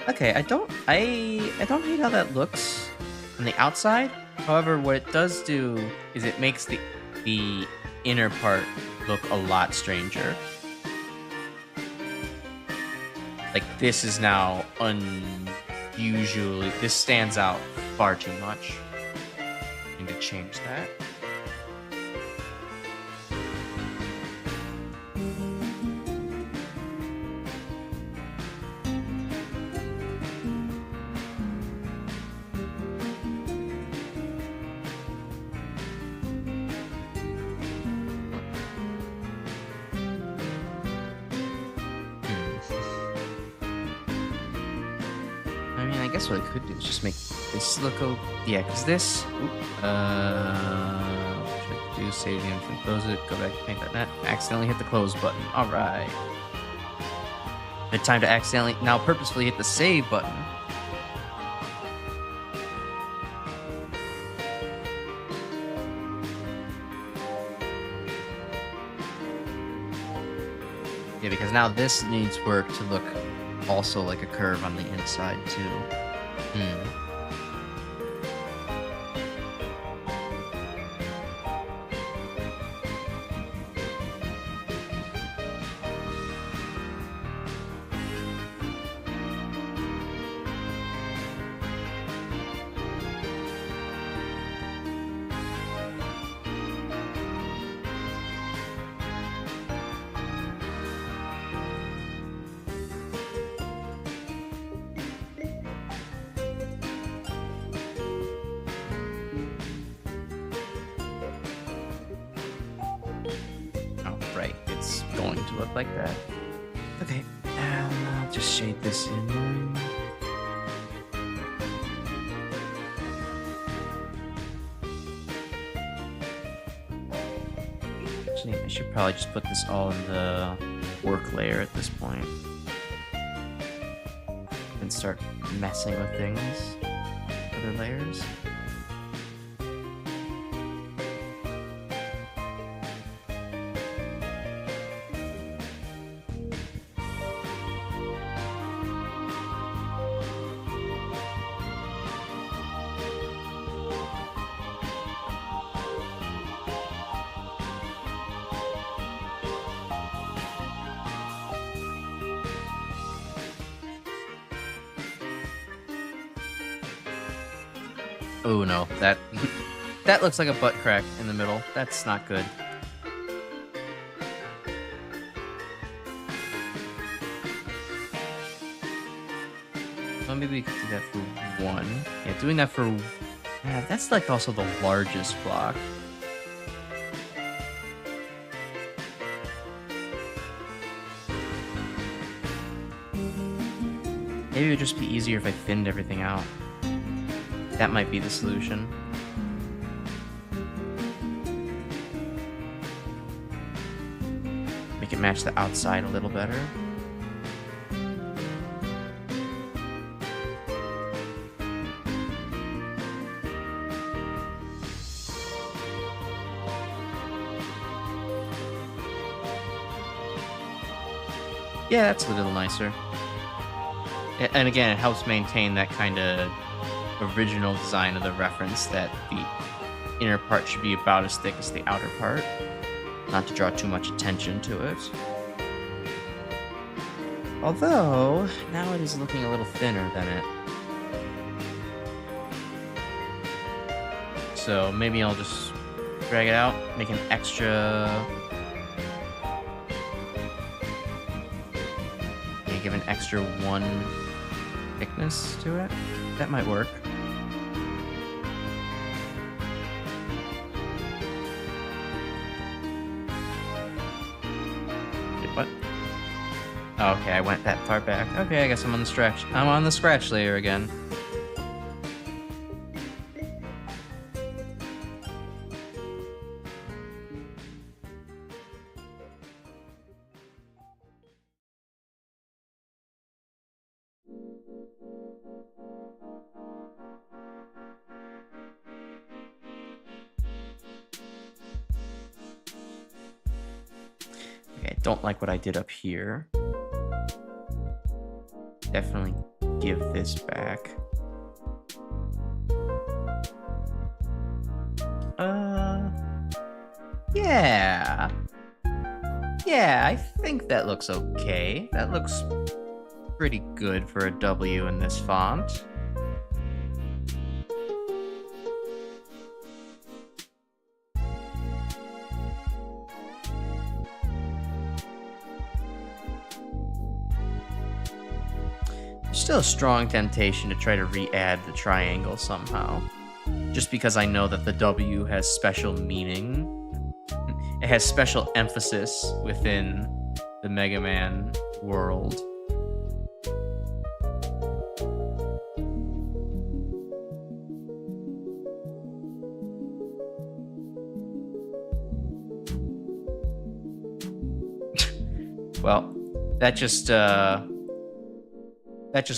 Speaker 2: Okay, I don't hate how that looks on the outside. However, what it does do is it makes the inner part look a lot stranger. Like this is now unusually, this stands out far too much. I need to change that. I guess what I could do is just make this look yeah, because this, what should I do? Save the info, close it, go back, make that, accidentally hit the close button. All right. Good time to accidentally, now purposefully hit the save button. Yeah, because now this needs work to look also like a curve on the inside too. Right, it's going to look like that. Okay, and I'll just shade this in. Actually, I should probably just put this all in the work layer at this point. And start messing with things. Other layers. Oh no, that looks like a butt crack in the middle. That's not good.
Speaker 1: Well, maybe we could do that for 1. Yeah, doing that for... Yeah, that's like also the largest block. Maybe it would just be easier if I thinned everything out. That might be the solution. Make it match the outside a little better. Yeah, that's a little nicer. And again, it helps maintain that kind of original design of the reference that the inner part should be about as thick as the outer part, not to draw too much attention to it. Although, now it is looking a little thinner than it. So maybe I'll just drag it out, make an extra... give an extra 1 thickness to it. That might work. Wait, what? Oh, okay, I went that far back. Okay, I guess I'm on the stretch. I'm on the scratch layer again. Okay, I don't like what I did up here. Definitely give this back. Yeah. Yeah, I think that looks okay. That looks pretty good for a W in this font. There's still a strong temptation to try to re-add the triangle somehow. Just because I know that the W has special meaning. It has special emphasis within the Mega Man world. Well, that just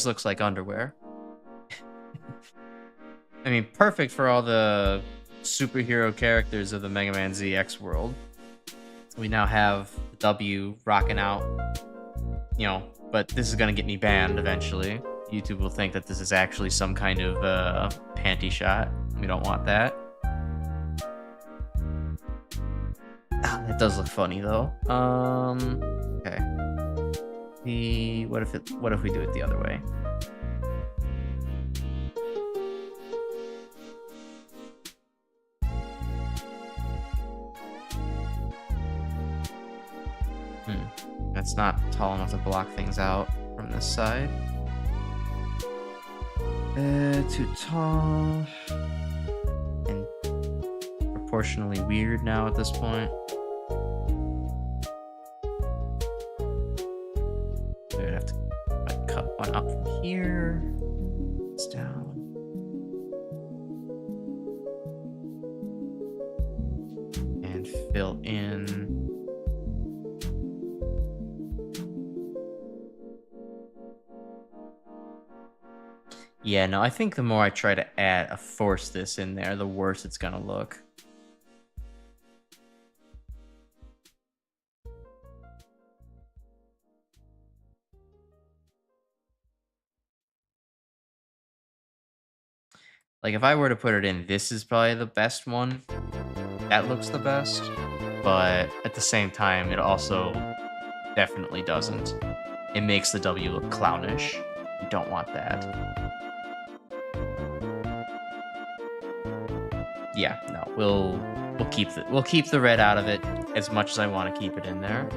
Speaker 1: looks like underwear. I mean, perfect for all the superhero characters of the Mega Man ZX world. We now have W rocking out, you know, but this is gonna get me banned eventually. YouTube will think that this is actually some kind of panty shot. We don't want that. Ah, that does look funny though. Okay. What if we do it the other way? That's not tall enough to block things out from this side. Too tall. And proportionally weird now at this point. I'd have to cut one up from here. It's down. And fill in. Yeah, no, I think the more I try to force this in there, the worse it's gonna look. Like, if I were to put it in, this is probably the best one. That looks the best. But at the same time, it also definitely doesn't. It makes the W look clownish. You don't want that. Yeah, no, we'll keep the red out of it as much as I want to keep it in there.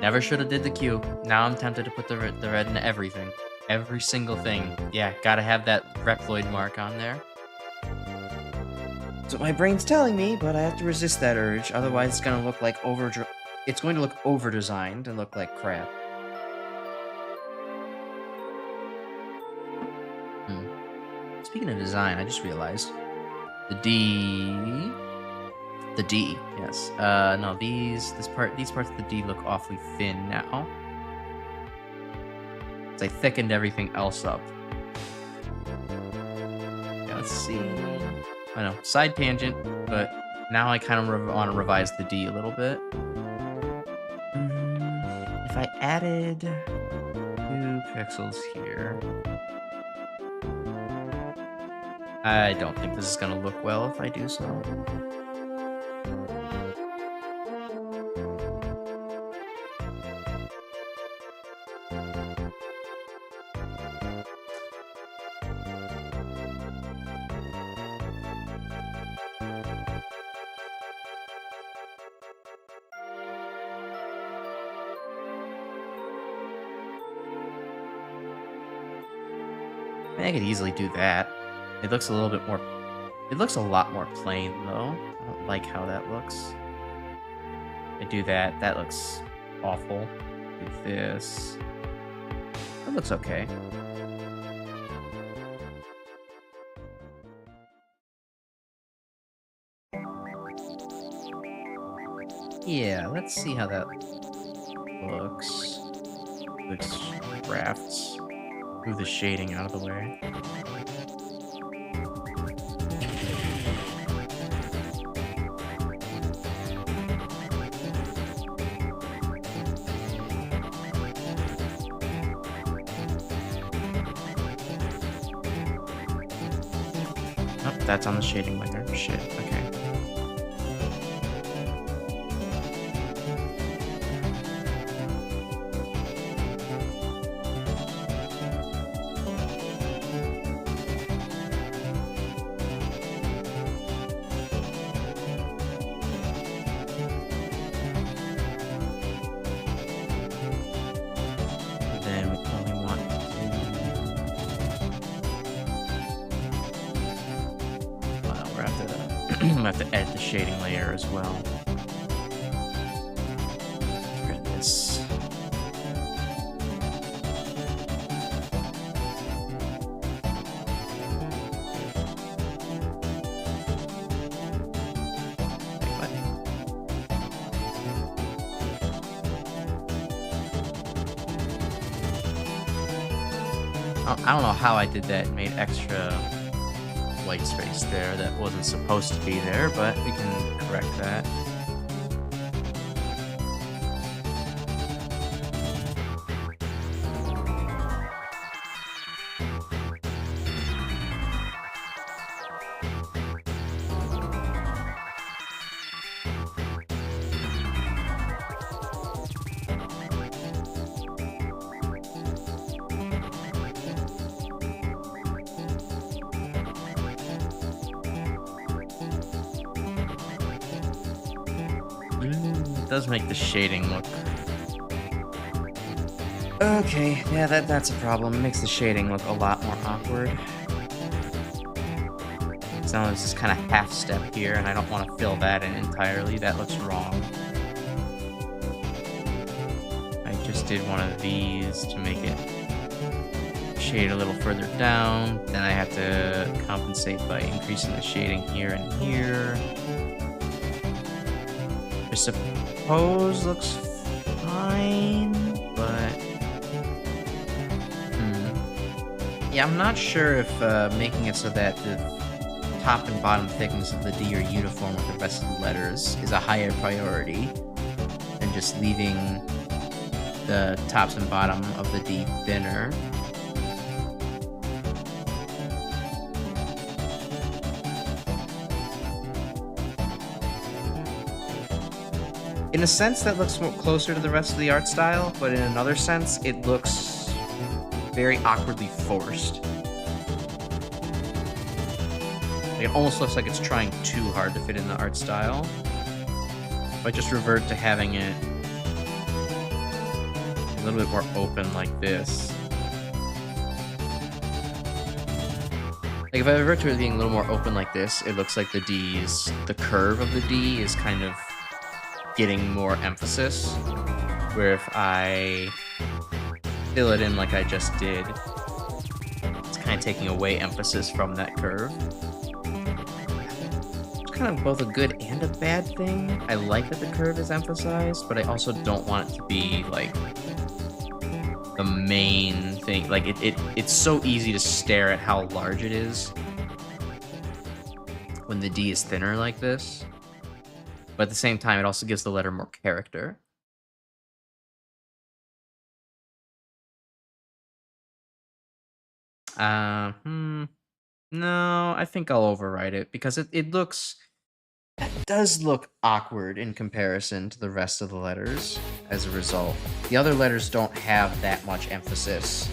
Speaker 2: Never should have did the Q. Now I'm tempted to put the red in everything. Every single thing. Yeah, gotta have that Reploid mark on there.
Speaker 1: That's what my brain's telling me, but I have to resist that urge. Otherwise, it's gonna look like it's going to look over-designed and look like crap. Speaking of design, I just realized the D, yes. No, these parts of the D look awfully thin now. So I thickened everything else up. Yeah, let's see. I know, side tangent, but now I kind of want to revise the D a little bit. If I added 2 pixels here, I don't think this is going to look well if I do so. I could easily do that. It looks a little bit more... It looks a lot more plain, though. I don't like how that looks. I do that. That looks awful. Do this. That looks okay. Yeah, let's see how that looks. Looks drafts. Move the shading out of the way. Oh, that's on the shading layer. Shit, okay. I'm gonna have to edit the shading layer as well. Get rid of this. I don't know how I did that and made extra white space there that wasn't supposed to be there, but we can correct that. It does make the shading look... Okay, yeah, that's a problem. It makes the shading look a lot more awkward. So now there's this kind of half step here, and I don't want to fill that in entirely. That looks wrong. I just did one of these to make it shade a little further down. Then I have to compensate by increasing the shading here and here. I suppose looks fine, but yeah, I'm not sure if making it so that the top and bottom thickness of the D are uniform with the rest of the letters is a higher priority than just leaving the tops and bottom of the D thinner. In a sense, that looks more closer to the rest of the art style, but in another sense, it looks very awkwardly forced. It almost looks like it's trying too hard to fit in the art style. If I just revert to having it
Speaker 2: little bit more open like this. Like if I revert to it being a little more open like this, it looks like the curve of the D is kind of getting more emphasis. Where if I fill it in like I just did, it's kind of taking away emphasis from that curve. It's kind of both a good and a bad thing. I like that the curve is emphasized, but I also don't want it to be like the main thing. Like it's so easy to stare at how large it is when the D is thinner like this. But at the same time, it also gives the letter more character. No, I think I'll overwrite it because it looks, that does look awkward in comparison to the rest of the letters as a result. The other letters don't have that much emphasis.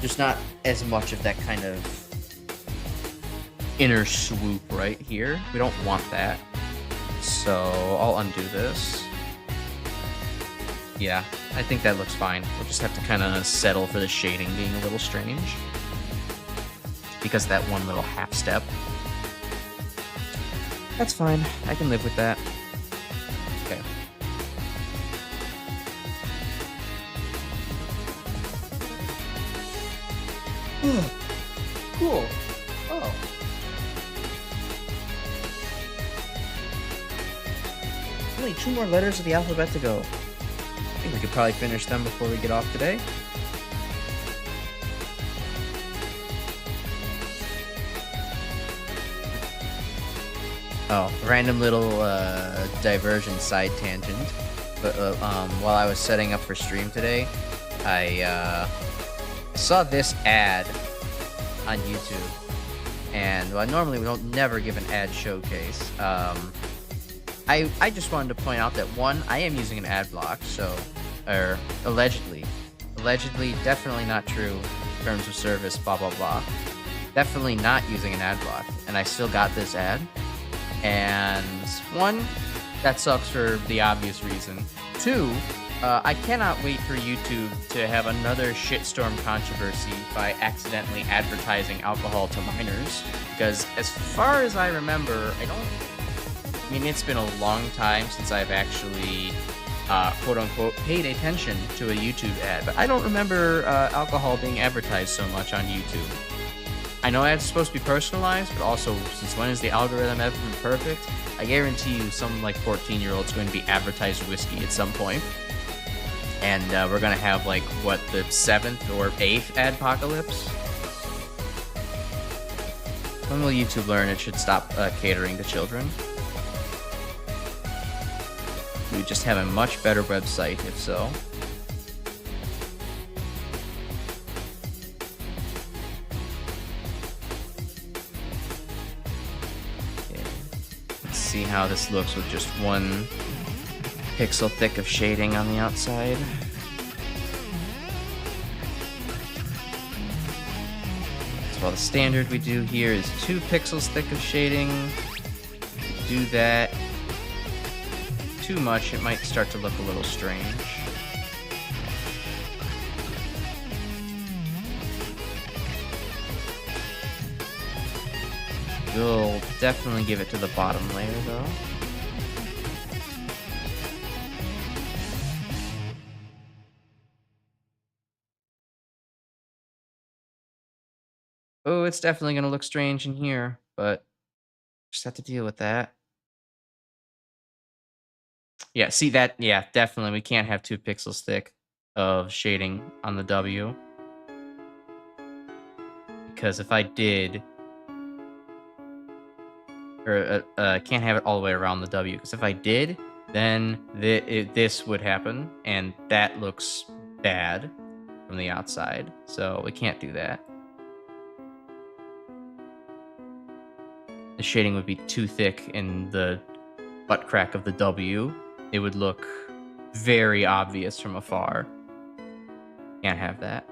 Speaker 2: There's not as much of that kind of inner swoop right here. We don't want that. So I'll undo this. Yeah, I think that looks fine. We'll just have to kind of settle for the shading being a little strange. Because of that one little half step. That's fine. I can live with that. Okay. Cool. Oh. Only 2 more letters of the alphabet to go. I think we could probably finish them before we get off today. Oh, random little divergent side tangent. But while I was setting up for stream today, I saw this ad on YouTube, and well, normally we don't never give an ad showcase. I just wanted to point out that one, I am using an ad block, so or allegedly, definitely not true. Terms of service, blah blah blah. Definitely not using an ad block, and I still got this ad. And one, that sucks for the obvious reason. Two, I cannot wait for YouTube to have another shitstorm controversy by accidentally advertising alcohol to minors. Because as far as I remember, I mean, it's been a long time since I've actually, quote unquote, paid attention to a YouTube ad. But I don't remember alcohol being advertised so much on YouTube. I know ads supposed to be personalized, but also, since when is the algorithm ever been perfect? I guarantee you some, like, 14-year-old's going to be advertised whiskey at some point. And we're going to have, like, what, the 7th or 8th adpocalypse? When will YouTube learn it should stop catering to children? We would just have a much better website, if so. See how this looks with just 1 pixel thick of shading on the outside. So while the standard we do here is 2 pixels thick of shading, if we do that too much, it might start to look a little strange. We'll definitely give it to the bottom layer, though. Oh, it's definitely going to look strange in here, but just have to deal with that. Yeah, see that? Yeah, definitely. We can't have 2 pixels thick of shading on the W. Because if I did, or can't have it all the way around the W, because if I did, then this would happen, and that looks bad from the outside, so we can't do that. The shading would be too thick in the butt crack of the W. It would look very obvious from afar. Can't have that.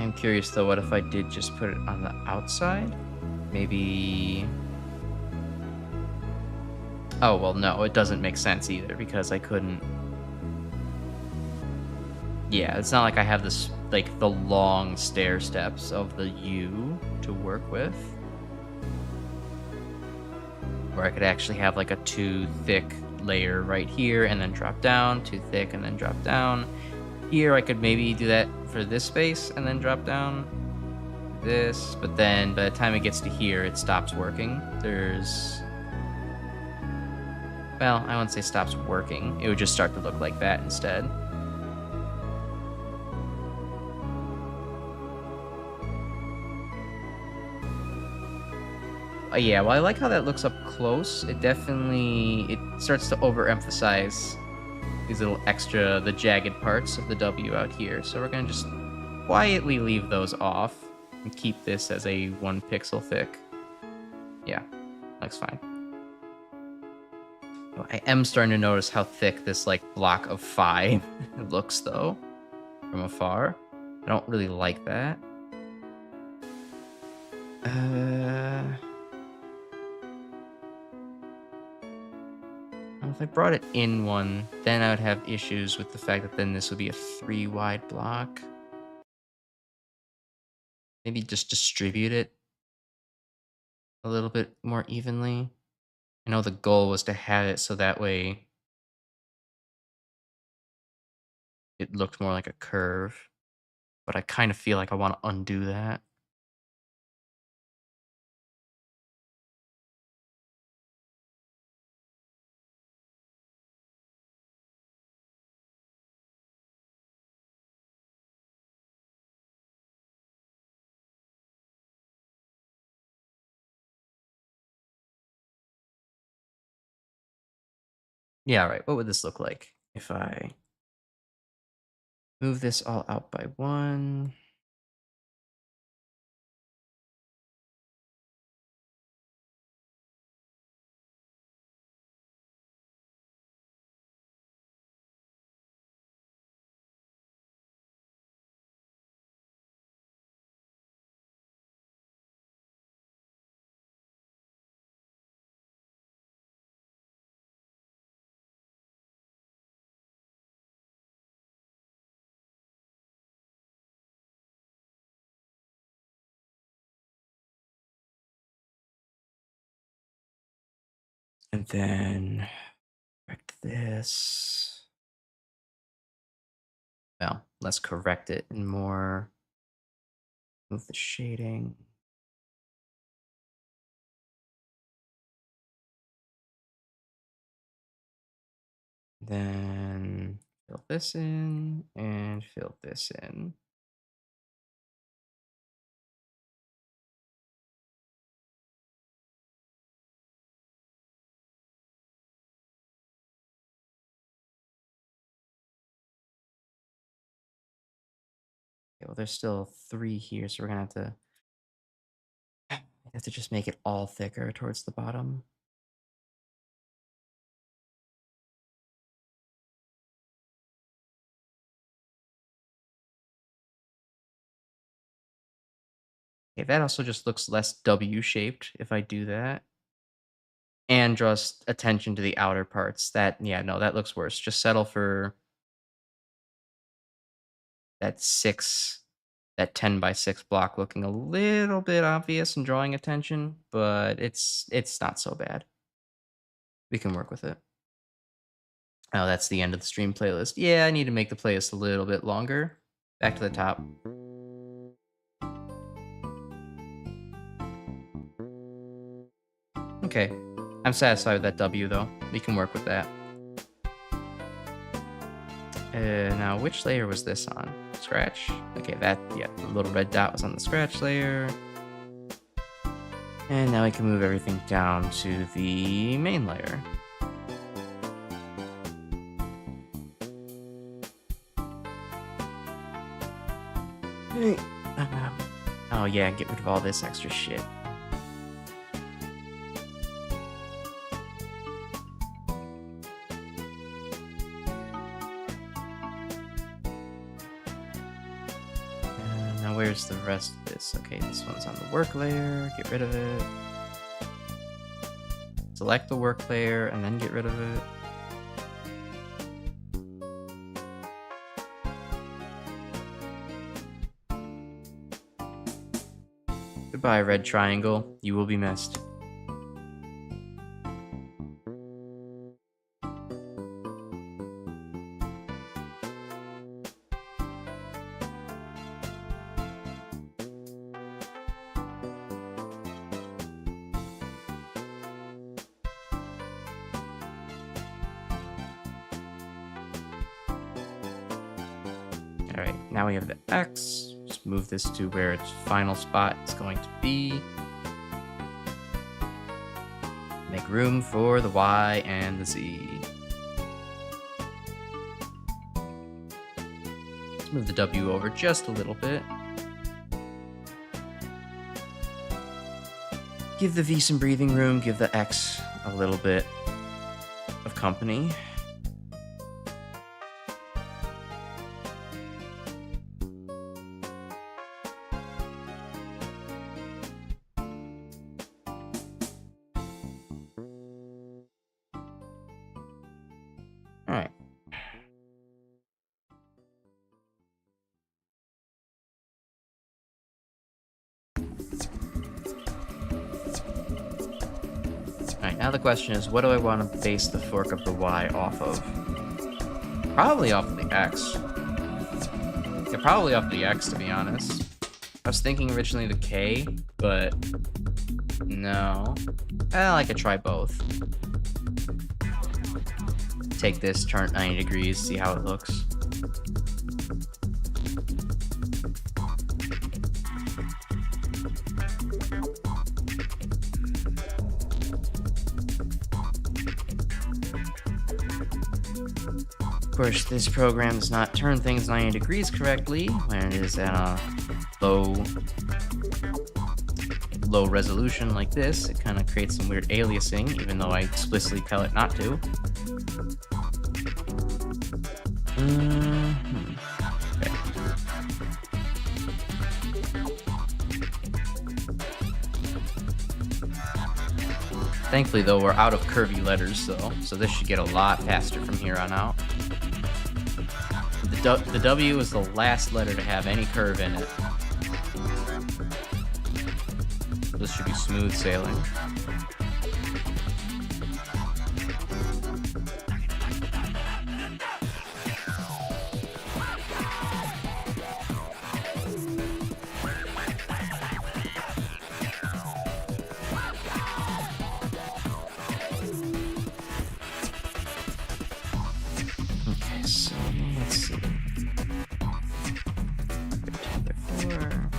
Speaker 1: I'm curious though, what if I did just put it on the outside? Maybe... Oh, well, no, it doesn't make sense either because I couldn't... Yeah, it's not like I have this, like, the long stair steps of the U to work with. Where I could actually have, like, a too thick layer right here and then drop down, too thick and then drop down. Here, I could maybe do that for this space and then drop down this, but then by the time it gets to here, it stops working. There's... Well, I wouldn't say stops working. It would just start to look like that instead. Yeah, well, I like how that looks up close. It starts to overemphasize these little extra, the jagged parts of the W out here. So we're gonna just quietly leave those off and keep this as a 1 pixel thick. Yeah, looks fine. Oh, I am starting to notice how thick this like block of 5 looks though, from afar. I don't really like that. If I brought it in one, then I would have issues with the fact that then this would be a 3 wide block. Maybe just distribute it a little bit more evenly. I know the goal was to have it so that way it looked more like a curve, but I kind of feel like I want to undo that. Yeah, right. What would this look like if I move this all out by 1? And then correct this. Well, let's correct it and more. Move the shading. Then fill this in and fill this in. Okay, well, there's still 3 here, so we're gonna have to just make it all thicker towards the bottom. Okay, that also just looks less W-shaped if I do that. And draws attention to the outer parts. Yeah, no, that looks worse. Just settle for that 6, that 10 by 6 block looking a little bit obvious and drawing attention, but it's not so bad. We can work with it. Oh, that's the end of the stream playlist. Yeah, I need to make the playlist a little bit longer. Back to the top. Okay. I'm satisfied with that W, though. We can work with that. Now, which layer was this on? Scratch? Okay, yeah, the little red dot was on the scratch layer. And now we can move everything down to the main layer. Oh yeah, get rid of all this extra shit. where's the rest of this? Okay, this one's on the work layer. Get rid of it. Select the work layer and then get rid of it. Goodbye, red triangle. You will be missed. Alright, now we have the X. Just move this to where its final spot is going to be. Make room for the Y and the Z. Let's move the W over just a little bit. Give the V some breathing room, give the X a little bit of company. All right. Alright, now the question is, what do I want to base the fork of the Y off of? Probably off of the X. Yeah, probably off the X, to be honest. I was thinking originally the K, but no. I could try both. Take this, turn it 90 degrees, see how it looks. Of course, this program does not turn things 90 degrees correctly when it is at a low resolution like this. It kind of creates some weird aliasing, even though I explicitly tell it not to. Okay. Thankfully, though, we're out of curvy letters, so this should get a lot faster from here on out. The W is the last letter to have any curve in it. This should be smooth sailing. Okay, so let's see. 13/4.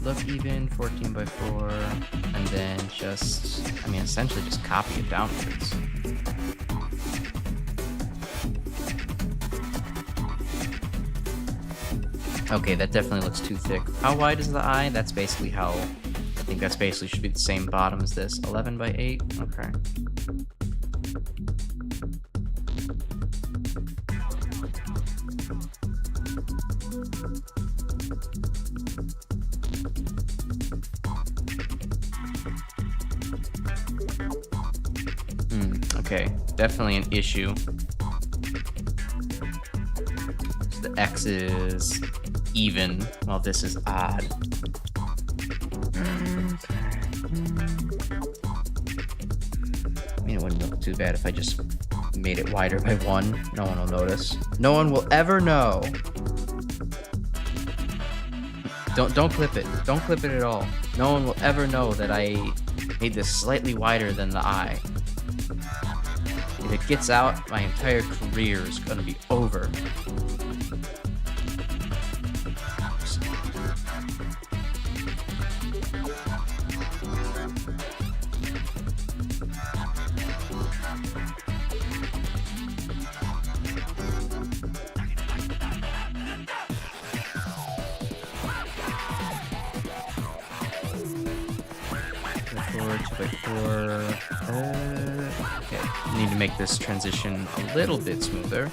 Speaker 1: Look even, 14/4, and then just, essentially just copy it downwards. Okay, that definitely looks too thick. How wide is the eye? That's basically how, I think that's basically should be the same bottom as this. 11/8, okay. Okay, definitely an issue. So the X is even, while this is odd. It wouldn't look too bad if I just made it wider by 1. No one will notice. No one will ever know. Don't clip it. Don't clip it at all. No one will ever know that I made this slightly wider than the eye. If it gets out, my entire career is gonna be over. Okay, need to make this transition a little bit smoother.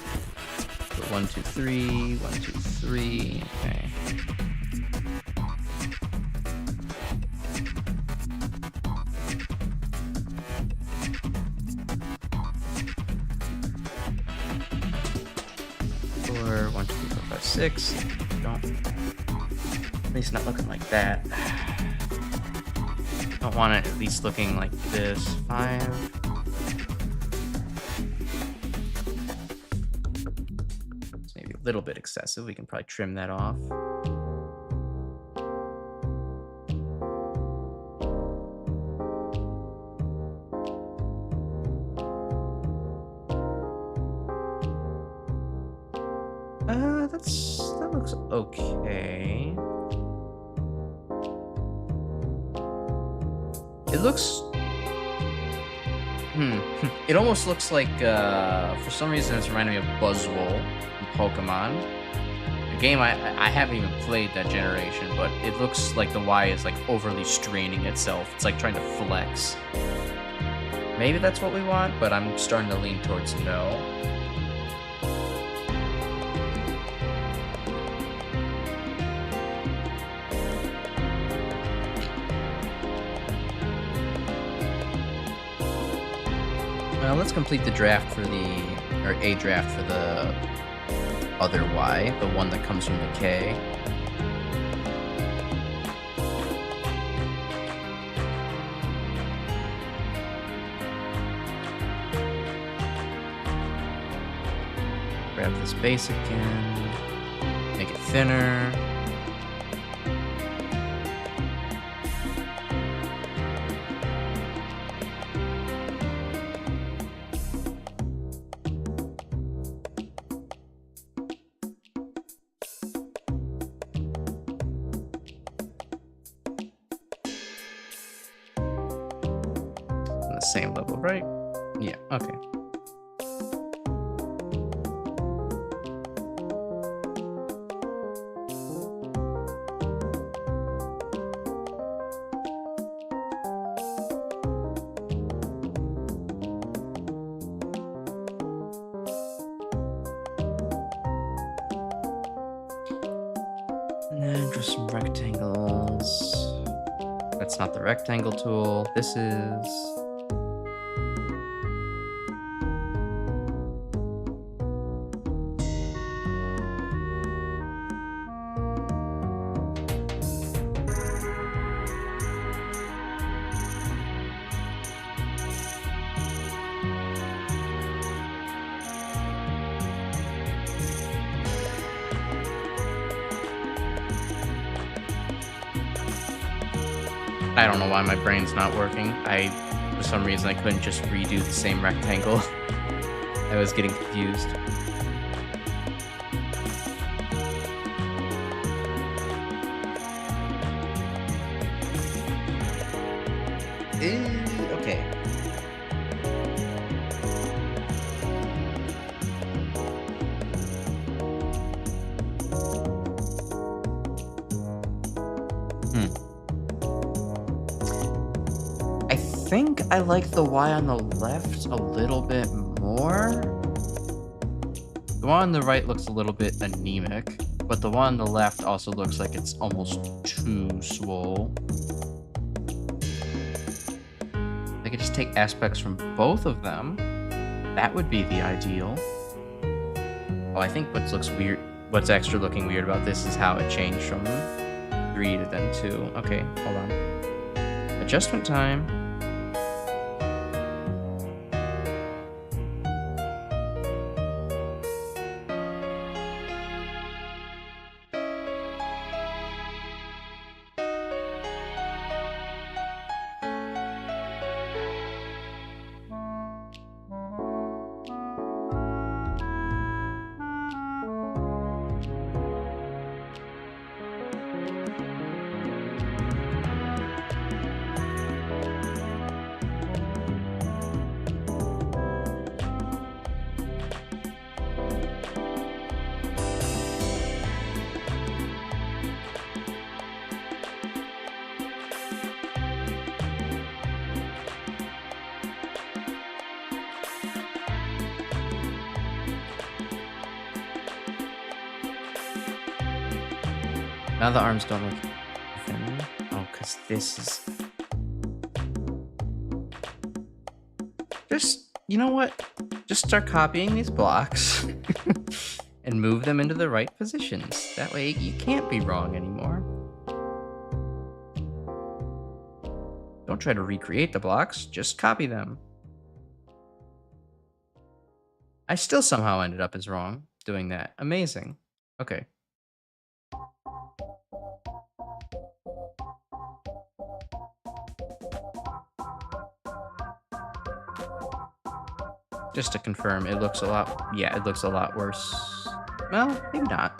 Speaker 1: So 1, 2, 3, 1, 2, 3. Okay. Four, 1, 2, 3, 4, 5, 6. Don't. At least not looking like that. Don't want it at least looking like this. 5. It's maybe a little bit excessive. We can probably trim that off. That looks okay. It looks. It almost looks like, for some reason, it's reminding me of Buzzwole from Pokemon. A game I haven't even played that generation, but it looks like the Y is like overly straining itself. It's like trying to flex. Maybe that's what we want, but I'm starting to lean towards no. Well, let's complete the draft for a draft for the other Y, the one that comes from the K. Grab this base again, make it thinner. Same level, right? Yeah, okay. And then just some rectangles. That's not the rectangle tool. This is. I don't know why my brain's not working. For some reason, I couldn't just redo the same rectangle. I was getting confused. Okay. I think I like the Y on the left a little bit more. The one on the right looks a little bit anemic, but the one on the left also looks like it's almost too swole. I could just take aspects from both of them. That would be the ideal. Oh, I think what's extra looking weird about this is how it changed from 3 to then 2. Okay, hold on. Adjustment time. Now the arms don't look even. Oh, because this is... Just, you know what? Just start copying these blocks and move them into the right positions. That way you can't be wrong anymore. Don't try to recreate the blocks, just copy them. I still somehow ended up as wrong doing that. Amazing. Okay. Just to confirm, it looks a lot... Yeah, it looks a lot worse. Well, maybe not.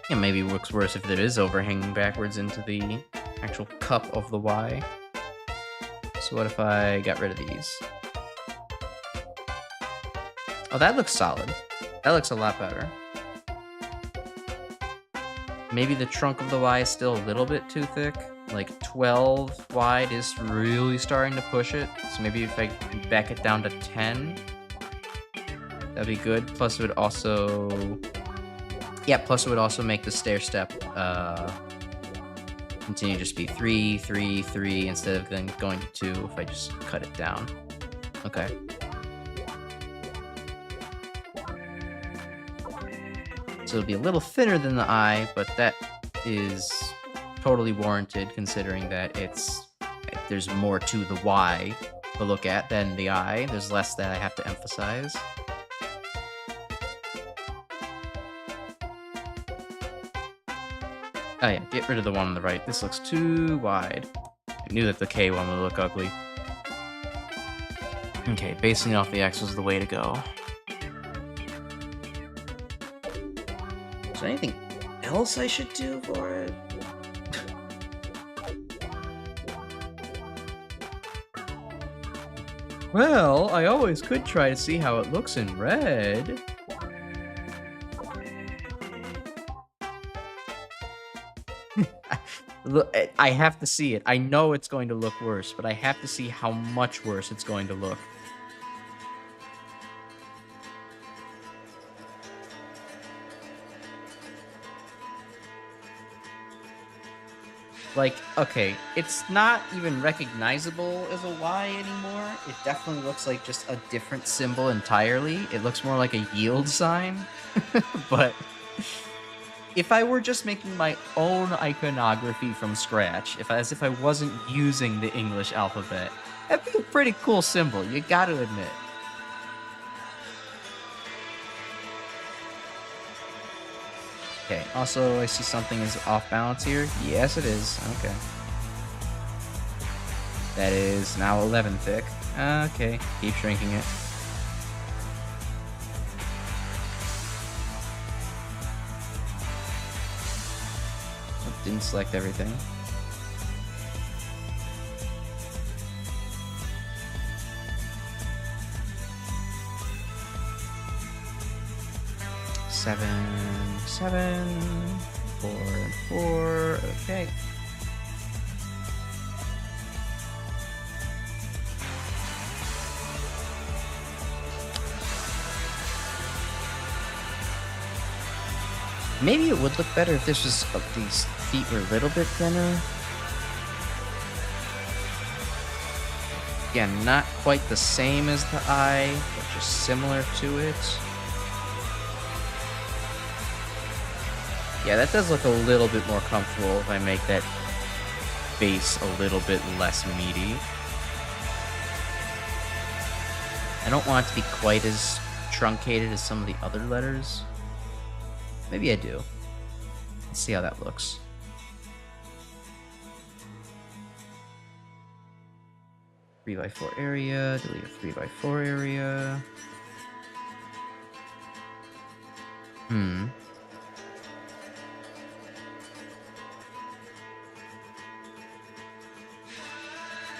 Speaker 1: Yeah, maybe it looks worse if it is overhanging backwards into the actual cup of the Y. So what if I got rid of these? Oh, that looks solid. That looks a lot better. Maybe the trunk of the Y is still a little bit too thick. Like 12 wide is really starting to push it. So maybe if I back it down to 10, that'd be good. Plus it would also... Yeah, plus it would also make the stair step continue to just be 3, 3, 3 instead of then going to 2 if I just cut it down. Okay. So it'll be a little thinner than the eye, but that is totally warranted considering that there's more to the Y to look at than the eye. There's less that I have to emphasize. Oh yeah, get rid of the one on the right. This looks too wide. I knew that the K one would look ugly. Okay, basing off the X was the way to go. Is there anything else I should do for it? Well, I always could try to see how it looks in red. Look, I have to see it. I know it's going to look worse, but I have to see how much worse it's going to look. Like, okay, it's not even recognizable as a Y anymore. It definitely looks like just a different symbol entirely. It looks more like a yield sign. But if I were just making my own iconography from scratch, as if I wasn't using the English alphabet, that'd be a pretty cool symbol, you gotta admit. Okay, also I see something is off balance here. Yes, it is. Okay. That is now 11 thick. Okay, keep shrinking it. Oh, didn't select everything. Seven, 4 and 4, okay. Maybe it would look better if this was, these feet were a little bit thinner. Again, not quite the same as the eye, but just similar to it. Yeah, that does look a little bit more comfortable if I make that base a little bit less meaty. I don't want it to be quite as truncated as some of the other letters. Maybe I do. Let's see how that looks. Three by 4 area, delete a 3 by 4 area.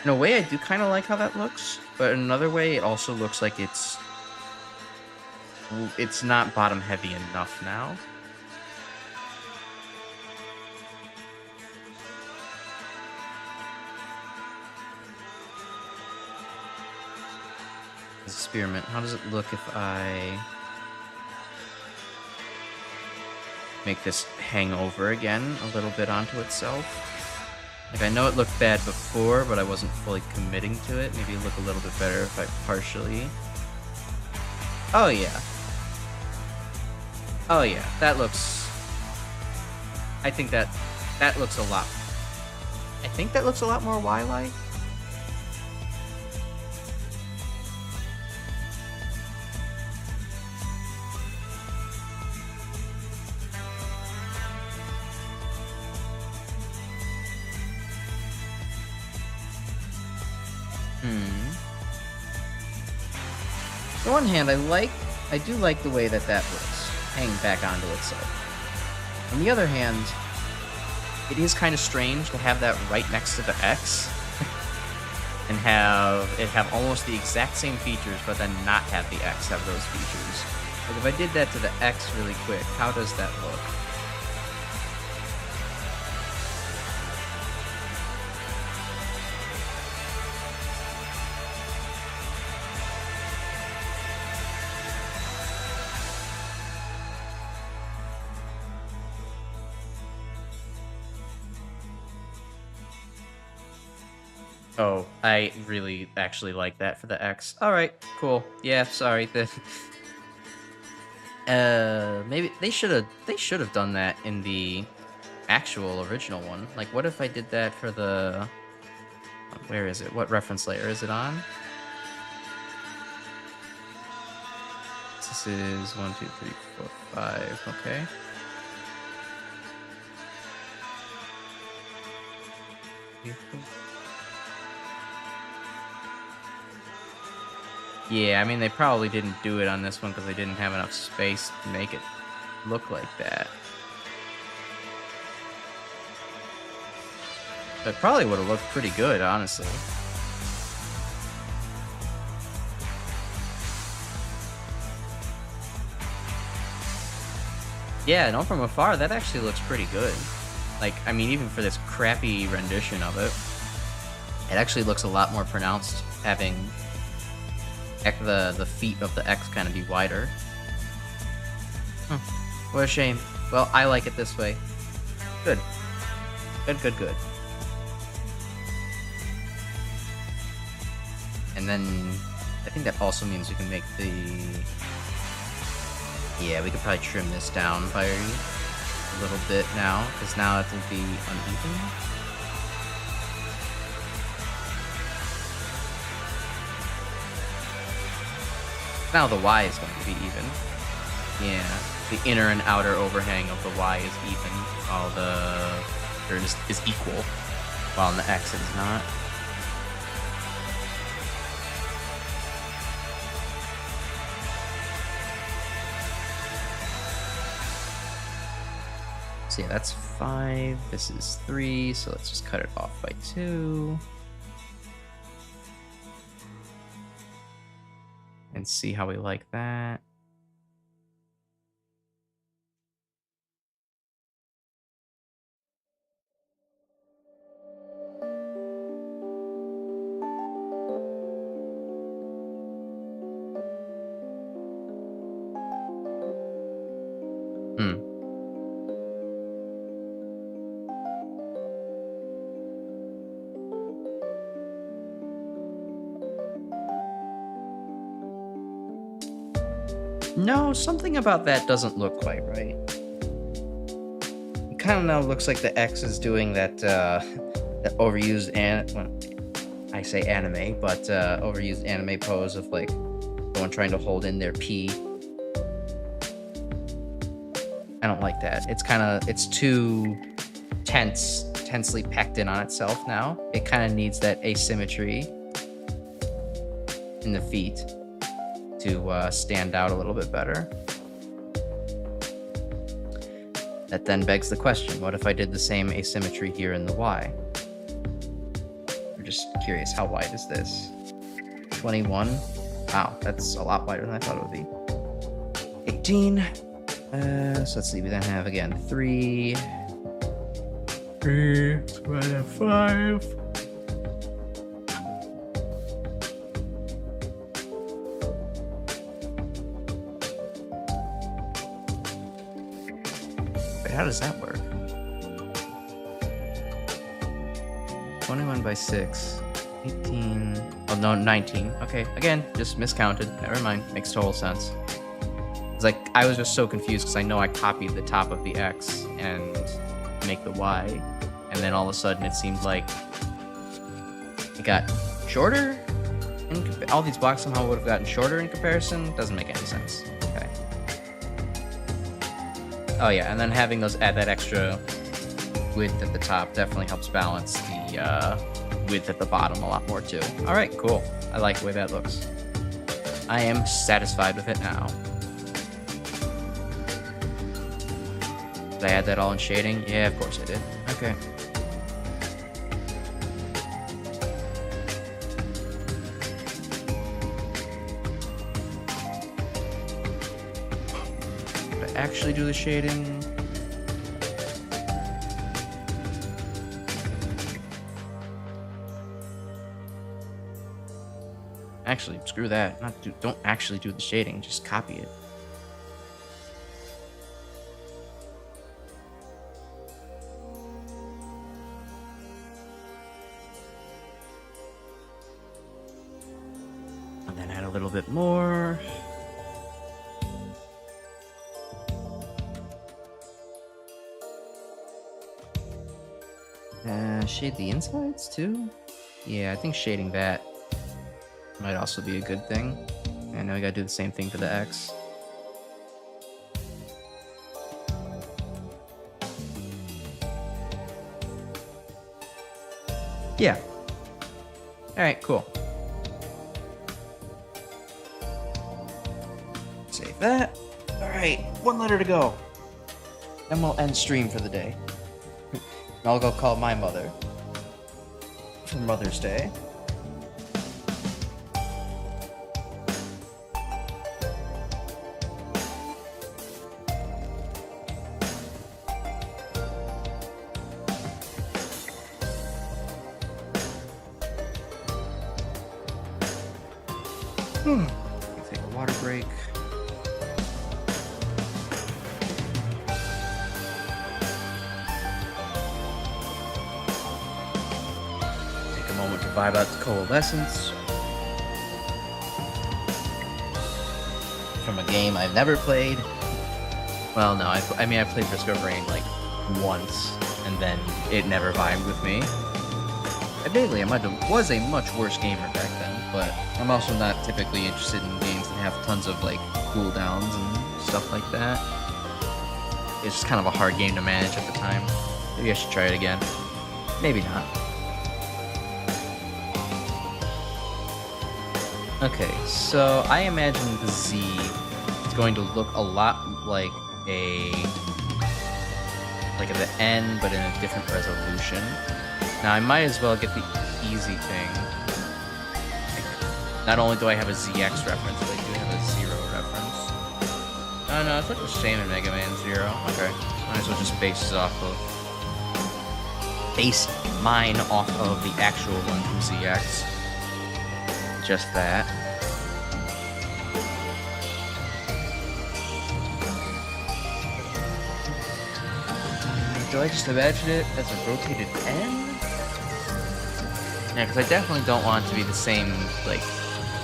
Speaker 1: In a way, I do kind of like how that looks, but in another way, it also looks like it's not bottom heavy enough now. Experiment. How does it look if I make this hang over again a little bit onto itself. Like, I know it looked bad before, but I wasn't fully committing to it. Maybe it'd look a little bit better if I partially... Oh, yeah. Oh, yeah. That looks... I think that looks a lot... I think that looks a lot more Y-like. On one hand, I do like the way that looks, hanging back onto itself. On the other hand, it is kind of strange to have that right next to the X, and have it have almost the exact same features, but then not have the X have those features. Like, if I did that to the X really quick, how does that look? Oh, I really actually like that for the X. All right, cool. Yeah, sorry. Maybe they should have done that in the actual original one. Like, what if I did that for the... Where is it? What reference layer is it on? This is 1, 2, 3, 4, 5. Okay. Yeah, I mean, they probably didn't do it on this one because they didn't have enough space to make it look like that. But it probably would have looked pretty good, honestly. Yeah, no, from afar, that actually looks pretty good. Like, I mean, even for this crappy rendition of it, it actually looks a lot more pronounced having the feet of the X kind of be wider. What a shame. Well, I like it this way. Good. Good. And then I think that also means we can make the... Yeah, we could probably trim this down by a little bit now, because now it will be uneven. Now the Y is going to be even. Yeah, the inner and outer overhang of the Y is even, while is equal, while in the X it is not. So yeah, that's 5. This is 3. So let's just cut it off by 2. And see how we like that. No, something about that doesn't look quite right. It kind of now looks like the X is doing that, that overused I say anime, but overused anime pose of like someone trying to hold in their P. I don't like that. It's too tensely packed in on itself now. It kind of needs that asymmetry in the feet to stand out a little bit better. That then begs the question, what if I did the same asymmetry here in the Y? I'm just curious, how wide is this? 21? Wow, that's a lot wider than I thought it would be. 18. So let's see, we then have, again, 3. 5. how does that work? 21 by 6. 18. Oh, no, 19. Okay, again, just miscounted. Never mind. Makes total sense. It's like, I was just so confused because I know I copied the top of the X and make the Y. And then all of a sudden it seemed like it got shorter. All these blocks somehow would have gotten shorter in comparison. Doesn't make any sense. Okay. Oh yeah, and then having those add that extra width at the top definitely helps balance the width at the bottom a lot more too. All right, cool. I like the way that looks. I am satisfied with it now. Did I add that all in shading? Yeah, of course I did. Okay. Did I actually do the shading? Actually, screw that. Don't actually do the shading, just copy it. And then add a little bit more. Shade the insides too? Yeah, I think shading that might also be a good thing. And now we gotta do the same thing for the X. Yeah. Alright, cool. Save that. Alright, 1 letter to go. Then we'll end stream for the day. And I'll go call my mother for Mother's Day. Take a water break. Take a moment to vibe out the coalescence from a game I've never played. Well, no, I mean I played Risk of Rain like once, and then it never vibed with me. Admittedly, I was a much worse gamer back then, but I'm also not typically interested in games that have tons of like cooldowns and stuff like that. It's just kind of a hard game to manage at the time. Maybe I should try it again. Maybe not. Okay, so I imagine the Z is going to look a lot like at the N, but in a different resolution. Now I might as well get the easy thing. Not only do I have a ZX reference, but I do have a Zero reference. Oh no, it's like the same in Mega Man Zero. Okay, might as well just base mine off of the actual one from ZX. Just that. Do I just imagine it as a rotated N? Yeah, because I definitely don't want it to be the same, like,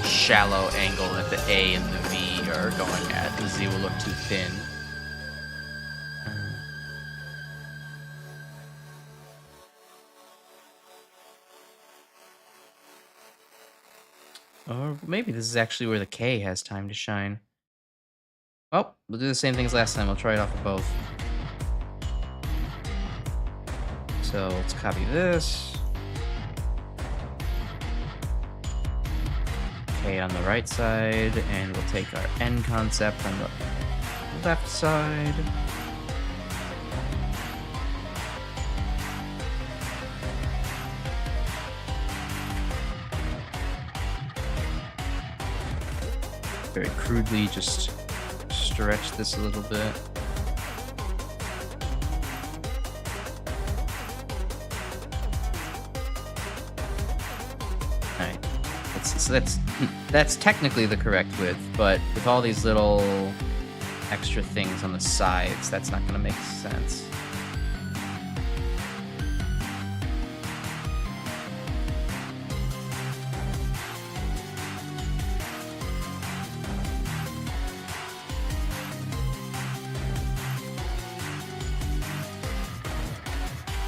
Speaker 1: shallow angle that the A and the V are going at. The Z will look too thin. Or maybe this is actually where the K has time to shine. Well, we'll do the same thing as last time. I'll try it off of both. So let's copy this. K on the right side, and we'll take our N concept on the left side. Very crudely just stretch this a little bit. Alright. So that's technically the correct width, but with all these little extra things on the sides. That's not gonna make sense.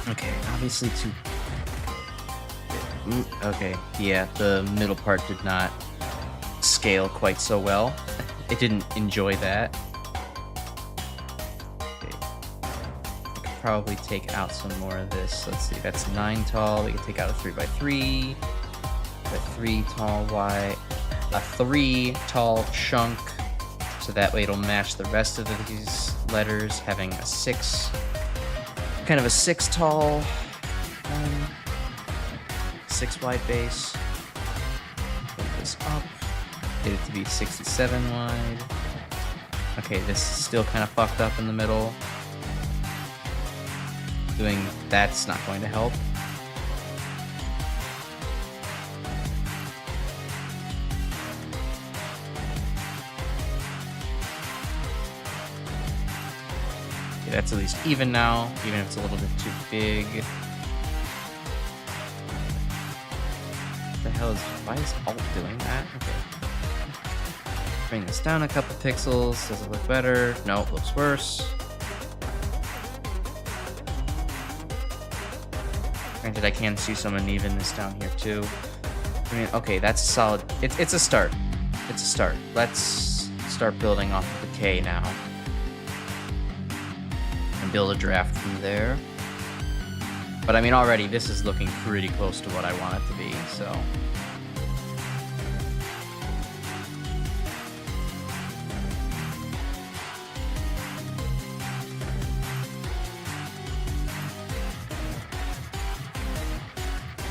Speaker 1: Okay, obviously too. Okay, yeah, the middle part did not scale quite so well. It didn't enjoy that. Okay. I could probably take out some more of this. Let's see, that's 9 tall. We can take out a 3x3. A 3 tall wide. A 3 tall chunk. So that way it'll match the rest of these letters, having a 6. Kind of a 6 tall. 6 wide base. Put this up. Get it to be 67 wide. Okay, this is still kind of fucked up in the middle. Doing that's not going to help. Okay, that's at least even now, even if it's a little bit too big. Why is Alt doing that? Okay. Bring this down a couple pixels. Does it look better? No, it looks worse. Granted, I can see some unevenness down here too. I mean, okay, that's solid. It's a start. It's a start. Let's start building off of the K now. And build a draft from there. But I mean, already this is looking pretty close to what I want it to be, so.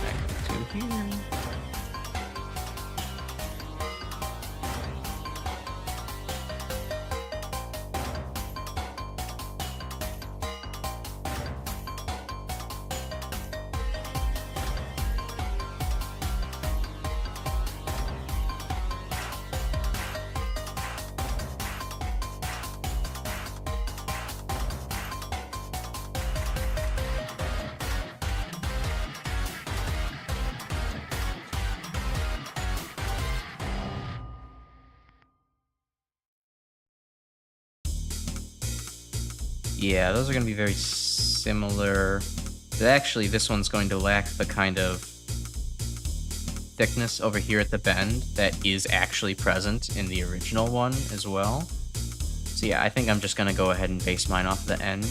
Speaker 1: Back to here. Yeah, those are going to be very similar. Actually, this one's going to lack the kind of thickness over here at the bend that is actually present in the original one as well. So yeah, I think I'm just going to go ahead and base mine off the end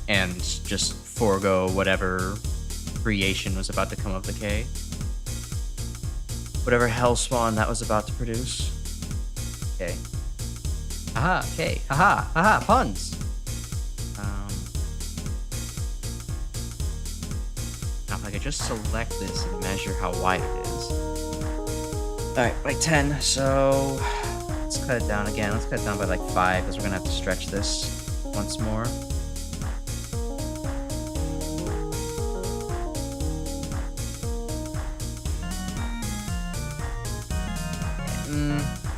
Speaker 1: and just forego whatever creation was about to come of the K. Whatever hell spawn that was about to produce. Okay. Haha, K. Haha, haha, puns! Now if I could just select this and measure how wide it is. Alright, by 10, so let's cut it down again. Let's cut it down by like 5, because we're gonna have to stretch this once more.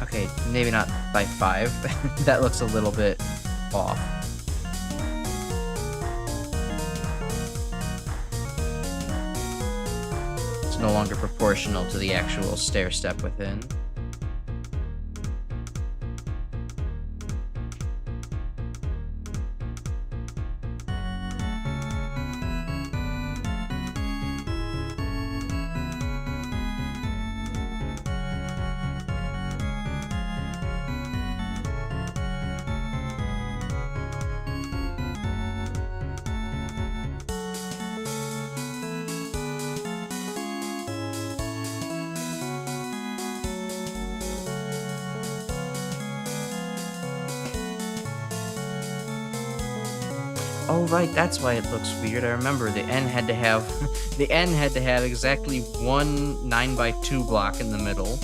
Speaker 1: Okay, maybe not by 5. That looks a little bit off. It's no longer proportional to the actual stair step within. Oh right, that's why it looks weird. I remember the N had to have exactly one 9x2 block in the middle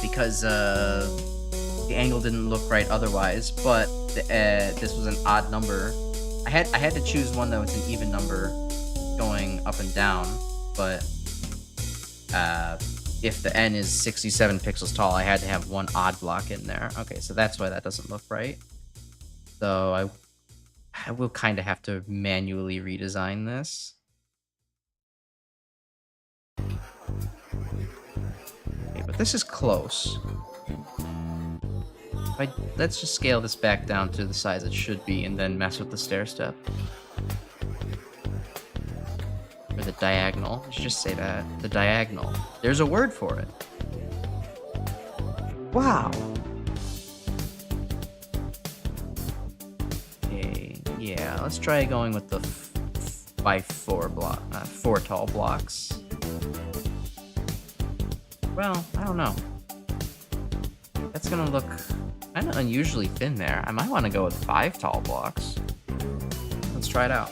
Speaker 1: because the angle didn't look right otherwise. But this was an odd number. I had to choose one that was an even number going up and down. But if the N is 67 pixels tall, I had to have one odd block in there. Okay, so that's why that doesn't look right.
Speaker 2: So I will kind of have to manually redesign this. Okay, but this is close. Let's just scale this back down to the size it should be and then mess with the stair step. Or the diagonal. I should just say that. The diagonal. There's a word for it. Wow. Okay, yeah, let's try going with the 4 tall blocks. Well, I don't know. That's gonna look kind of unusually thin there. I might want to go with 5 tall blocks. Let's try it out.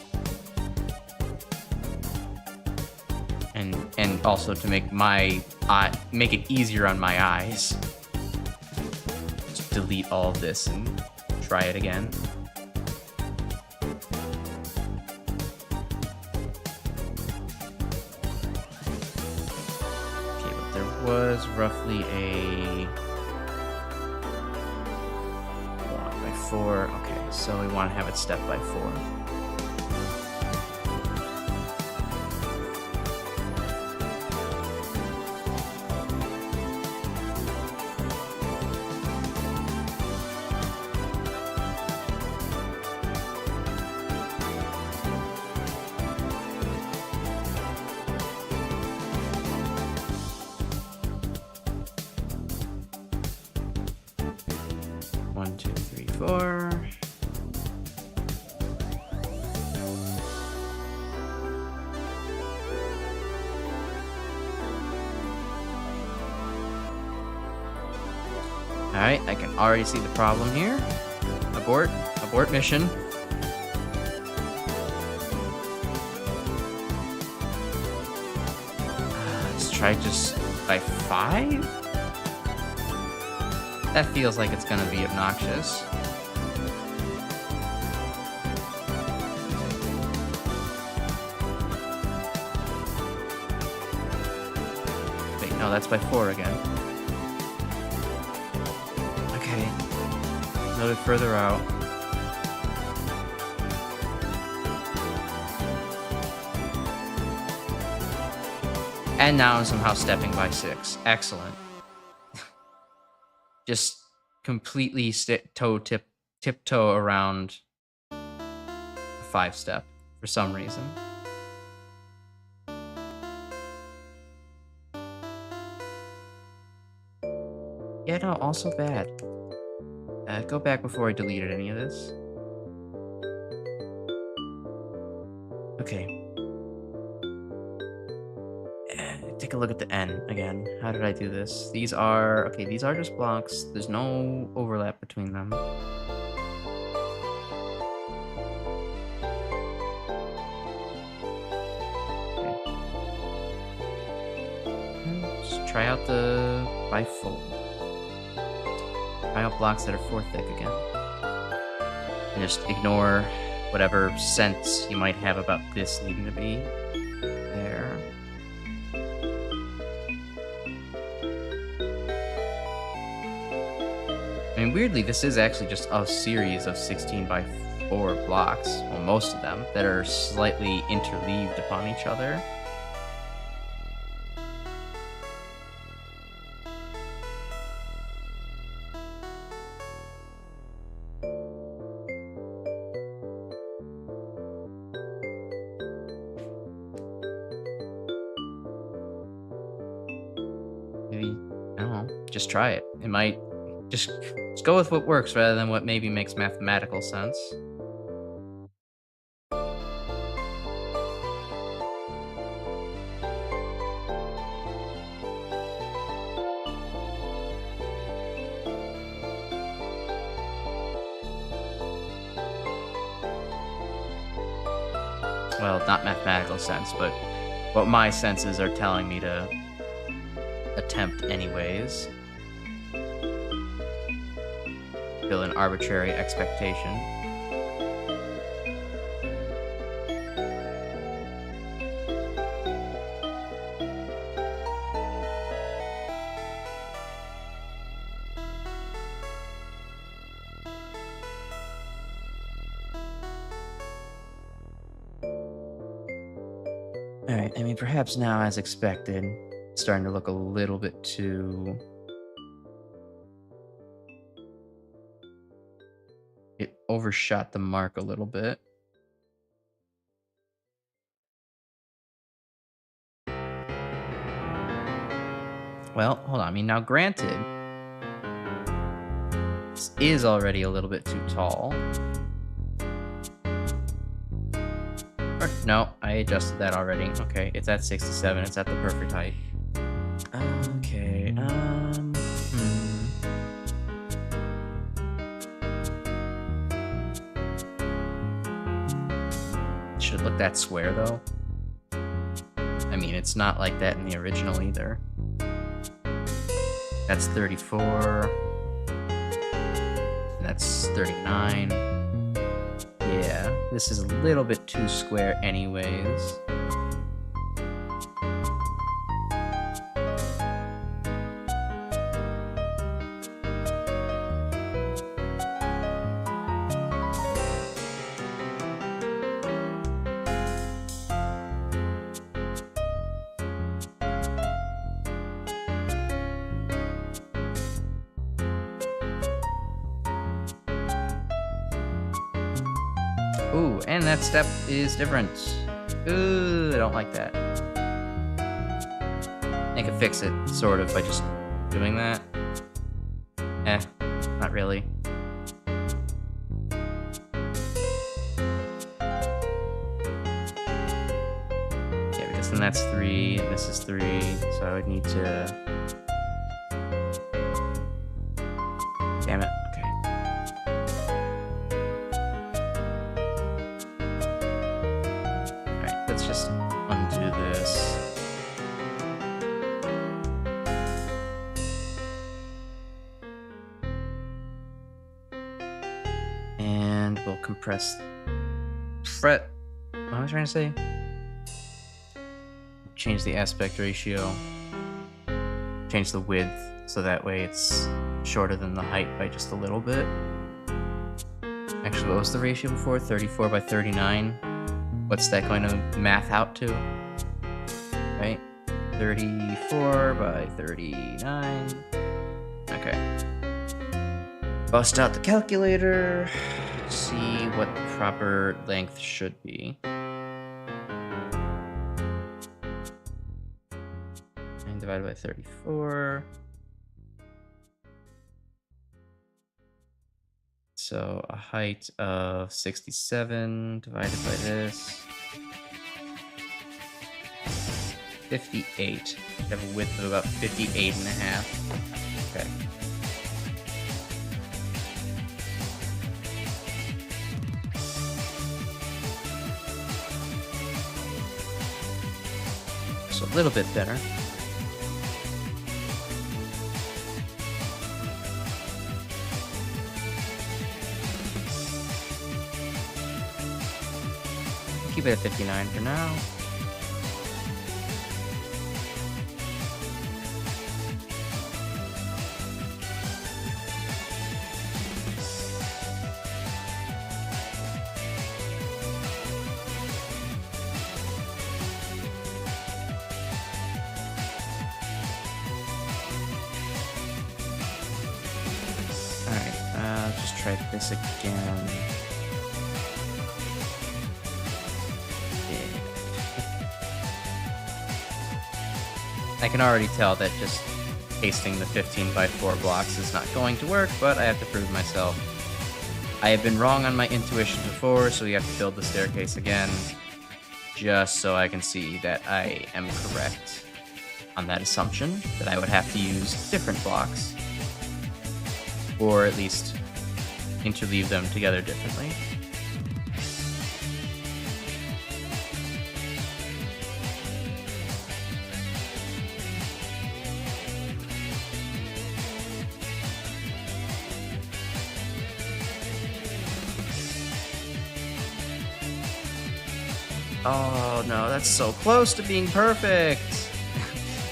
Speaker 2: And also to make make it easier on my eyes. Just delete all of this and try it again. Okay, but there was roughly a 1 by 4. Okay, so we want to have it step by 4. One, two, three, 4. Alright, I can already see the problem here. Abort mission. Let's try just by 5? That feels like it's gonna be obnoxious. Wait, no, that's by 4 again. Okay. A little bit further out. And now I'm somehow stepping by 6. Excellent. Just completely tiptoe around a 5-step for some reason. Yeah, no, also bad. Go back before I deleted any of this. Okay. Take a look at the N again. How did I do this? These are just blocks. There's no overlap between them. Okay. Just try out the bifold. Try out blocks that are 4 thick again. And just ignore whatever sense you might have about this needing to be there. I mean, weirdly, this is actually just a series of 16 by 4 blocks, well, most of them, that are slightly interleaved upon each other. Maybe, I don't know, just try it. It might just go with what works rather than what maybe makes mathematical sense. Well, not mathematical sense, but what my senses are telling me to attempt anyways. Build an arbitrary expectation.
Speaker 1: Alright, I mean, perhaps now, as expected, it's starting to look a little bit too... It overshot the mark a little bit. Well, hold on. I mean, now granted, this is already a little bit too tall. Or, no, I adjusted that already. Okay, it's at 67. It's at the perfect height. Okay, Should it look that square, though? I mean, it's not like that in the original either. That's 34. And that's 39. Yeah, this is a little bit too square anyways. Ooh, and that step is different. Ooh, I don't like that. I could fix it, sort of, by just doing that. Not really. Yeah, because then that's 3, and this is 3, so I would need to... Damn it, okay. Alright, let's just undo this. And we'll compress fret. What was I trying to say? Change the aspect ratio. Change the width so that way it's shorter than the height by just a little bit. Actually, what was the ratio before? 34 by 39. What's that going to math out to? Right? 34 by 39. Okay. Bust out the calculator. See what the proper length should be. 9 divided by 34. So a height of 67 divided by this. 58. You have a width of about 58 and a half. Okay. So a little bit better. Keep it at 59 for now. Alright, just try this again. I can already tell that just pasting the 15 by 4 blocks is not going to work, but I have to prove myself. I have been wrong on my intuition before, so we have to build the staircase again, just so I can see that I am correct on that assumption, that I would have to use different blocks, or at least interleave them together differently. Oh no, that's so close to being perfect.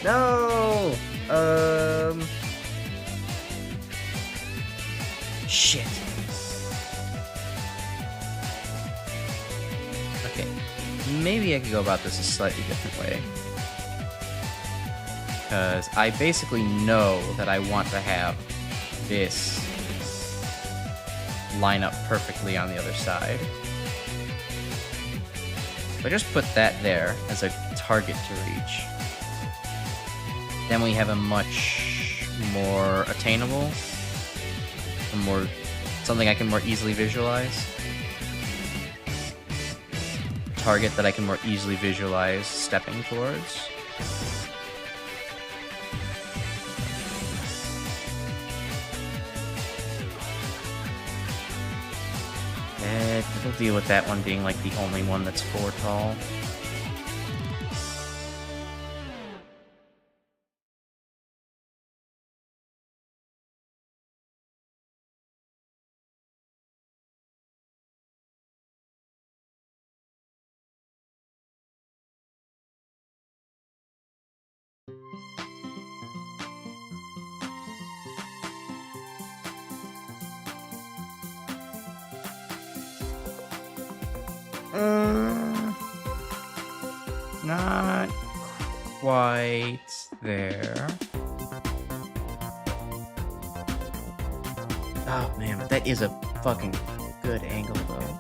Speaker 1: No. Shit. Okay. maybe I could go about this a slightly different way. Because I basically know that I want to have this line up perfectly on the other side. So I just put that there as a target to reach. Then we have a much more attainable, something I can more easily visualize. Target that I can more easily visualize stepping towards. We'll deal with that one being like the only one that's 4 tall. Not quite there. Oh man, but that is a fucking good angle though.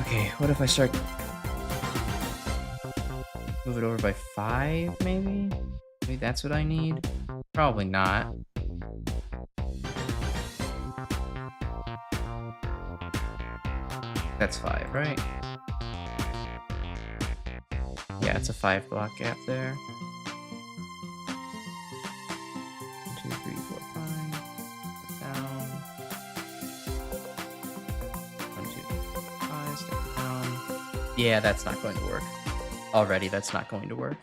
Speaker 1: Okay, what if I start move it over by 5 maybe? Maybe that's what I need? Probably not. That's 5, right? Yeah, it's a 5 block gap there. 1, 2, 3, 4, 5. Down. 1, 2, 3, 4, 5. Step down. Yeah, that's not going to work. Already, that's not going to work.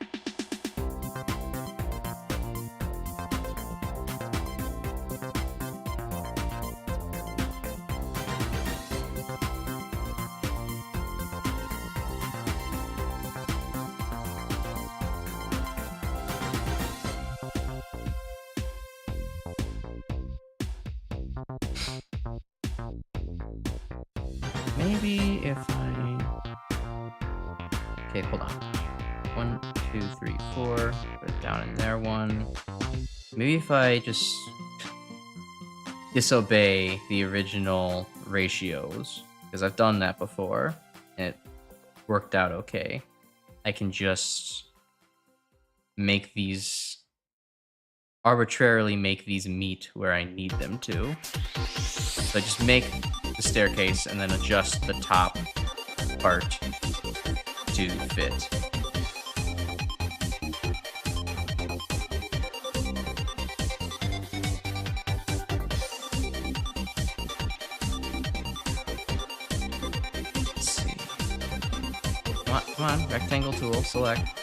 Speaker 1: Maybe if I... Okay, hold on. 1, 2, 3, 4. Put it down in there, 1. Maybe if I just disobey the original ratios, because I've done that before, and it worked out okay. I can just arbitrarily make these meet where I need them to. So I just make the staircase and then adjust the top part to fit. Let's see. Come on, rectangle tool, select.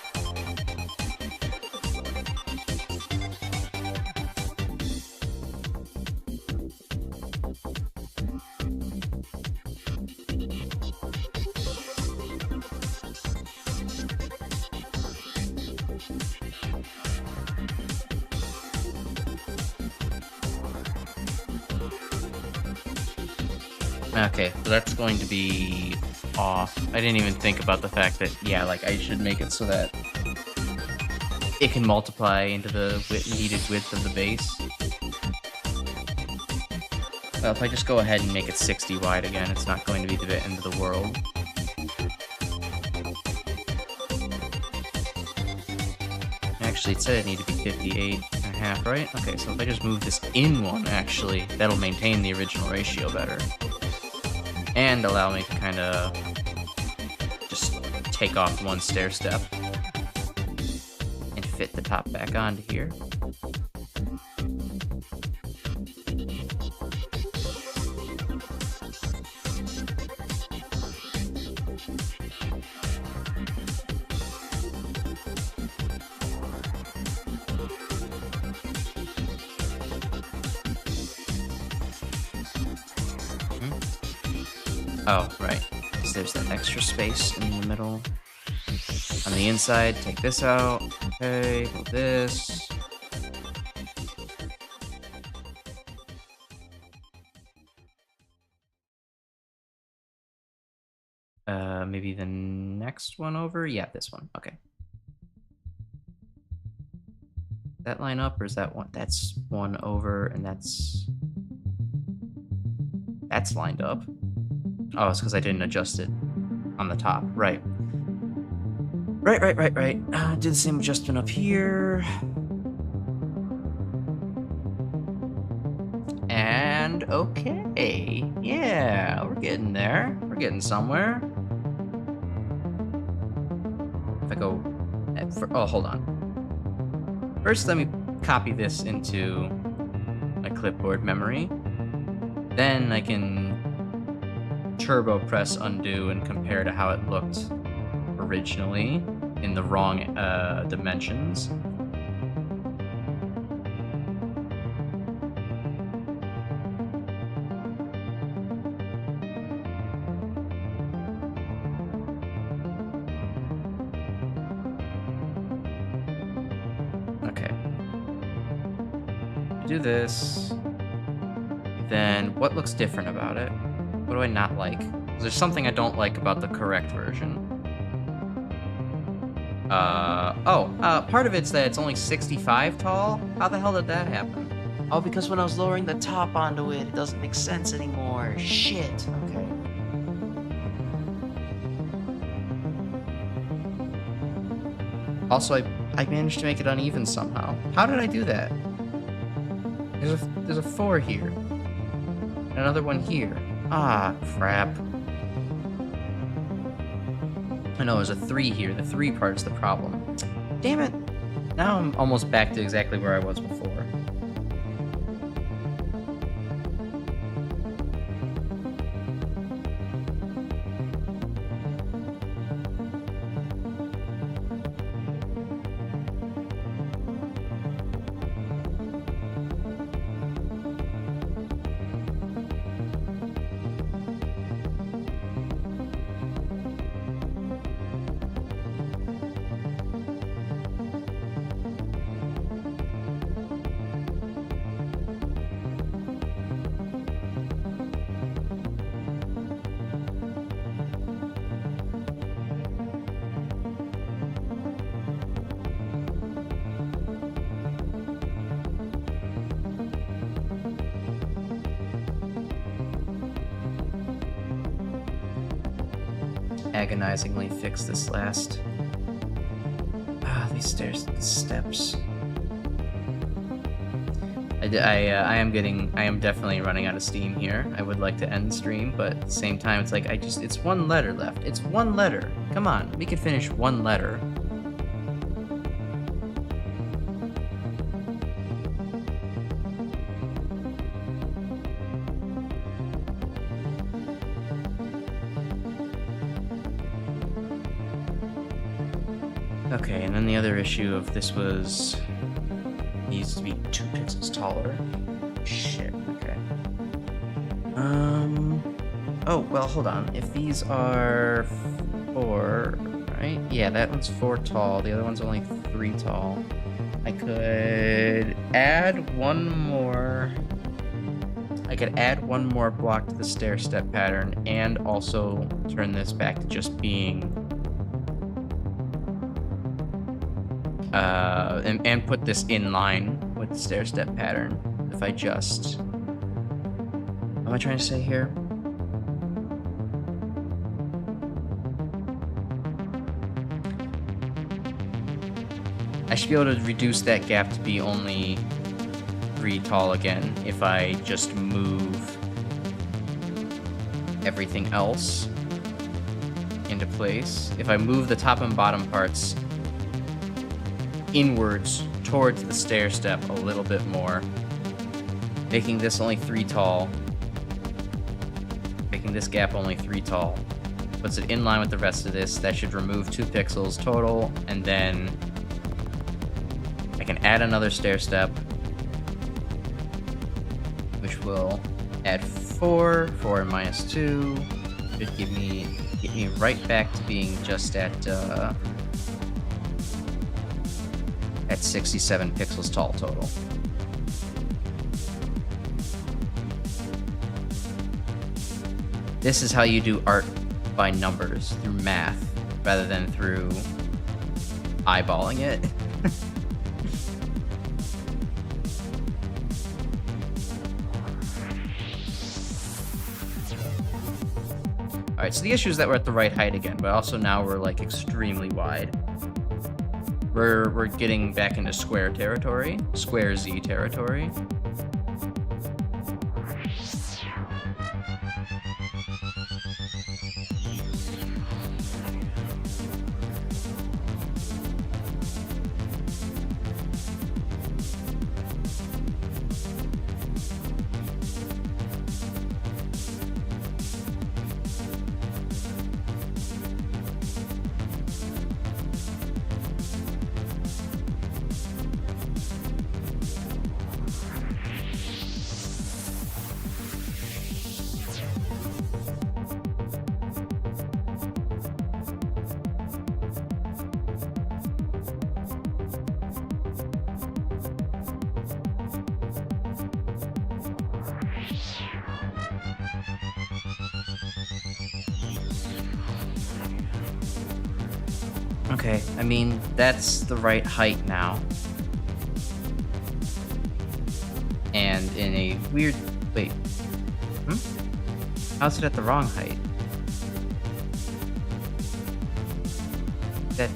Speaker 1: Okay, so that's going to be off. I didn't even think about the fact that, yeah, like I should make it so that it can multiply into the needed width of the base. Well, if I just go ahead and make it 60 wide again, it's not going to be the end of the world. Actually, it said it needed to be 58.5, right? Okay, so if I just move this in 1, actually, that'll maintain the original ratio better. And allow me to kind of just take off 1 stair step and fit the top back onto here. Oh, right. Because there's that extra space in the middle. On the inside, take this out. Okay, move this. Maybe the next one over? Yeah, this one. Okay. That line up, or is that one? That's one over, and that's lined up. Oh, it's because I didn't adjust it on the top. Right. Right. Do the same adjustment up here. And okay. Yeah, we're getting there. We're getting somewhere. If I go... oh, hold on. First, let me copy this into my clipboard memory. Then I can turbo press undo and compare to how it looked originally in the wrong dimensions. Okay. Do this. Then what looks different about it? What do I not like? There's something I don't like about the correct version. Part of it's that it's only 65 tall. How the hell did that happen?
Speaker 2: Oh, because when I was lowering the top onto it, it doesn't make sense anymore. Shit. Okay.
Speaker 1: Also, I managed to make it uneven somehow. How did I do that? There's a 4 here. Another one here. Ah, crap. I know there's a 3 here. The 3 part is the problem. Damn it. Now I'm almost back to exactly where I was before. Agonizingly fix this last. These steps. I am definitely running out of steam here. I would like to end the stream, but at the same time, it's like it's one letter left. It's one letter. Come on, we can finish one letter. Okay, and then the other issue of this was needs to be 2 pixels taller. Shit, okay. Oh, well, hold on. If these are 4, right? Yeah, that one's 4 tall. The other one's only 3 tall. I could add one more... I could add one more block to the stair-step pattern and also turn this back to just being... and put this in line with the stair-step pattern. If I just... What am I trying to say here? I should be able to reduce that gap to be only 3 tall again if I just move everything else into place. If I move the top and bottom parts inwards towards the stair step a little bit more, making this only 3 tall, making this gap only 3 tall, puts it in line with the rest of this. That should remove 2 pixels total, and then I can add another stair step, which will add 4 minus 2, should get me right back to being just at 67 pixels tall total. This is how you do art by numbers, through math, rather than through eyeballing it. Alright, so the issue is that we're at the right height again, but also now we're like extremely wide. We're getting back into square territory, square Z territory. Okay, I mean, that's the right height now. And in a weird... Wait. How's it at the wrong height? That...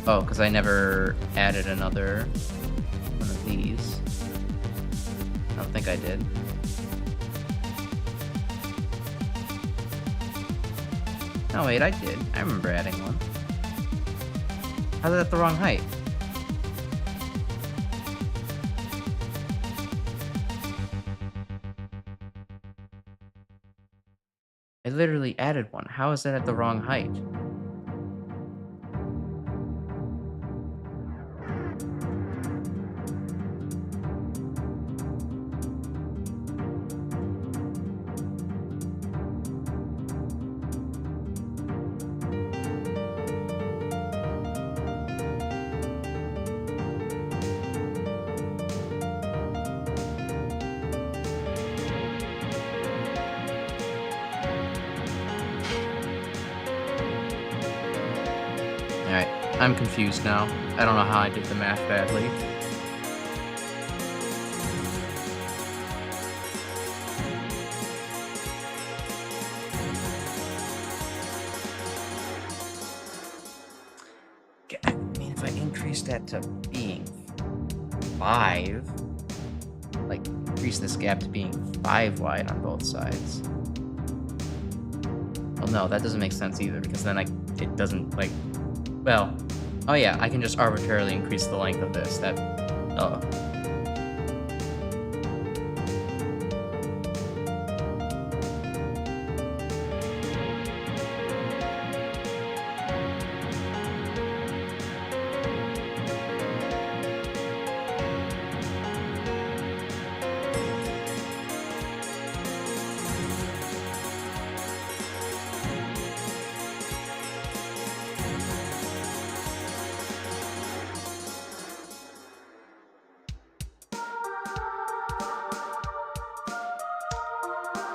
Speaker 1: Oh, because I never added another one of these. I don't think I did. No, wait, I did. I remember adding one. How's it at the wrong height? I literally added one. How is that at the wrong height? Alright, I'm confused now. I don't know how I did the math badly. I mean, if I increase that to being 5, like, increase this gap to being 5 wide on both sides. Well, no, that doesn't make sense either, because then it doesn't, like... Well, oh yeah, I can just arbitrarily increase the length of this.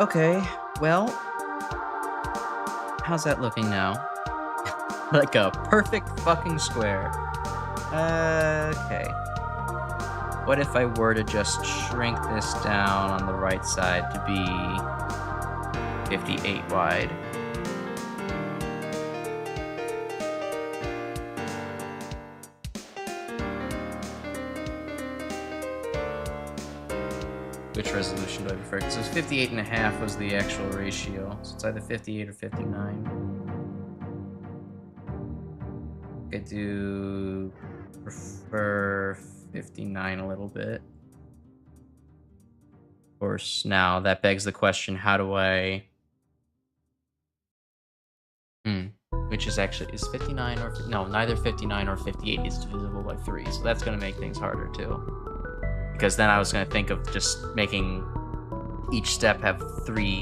Speaker 1: Okay, well, how's that looking now? Like a perfect fucking square. Okay. What if I were to just shrink this down on the right side to be 58 wide? Which resolution do I prefer? Because 58.5 was the actual ratio. So it's either 58 or 59. I do prefer 59 a little bit. Of course, now that begs the question, how do I... Which is actually, is 59 or... No, neither 59 or 58 is divisible by 3. So that's going to make things harder too. Because then I was going to think of just making each step have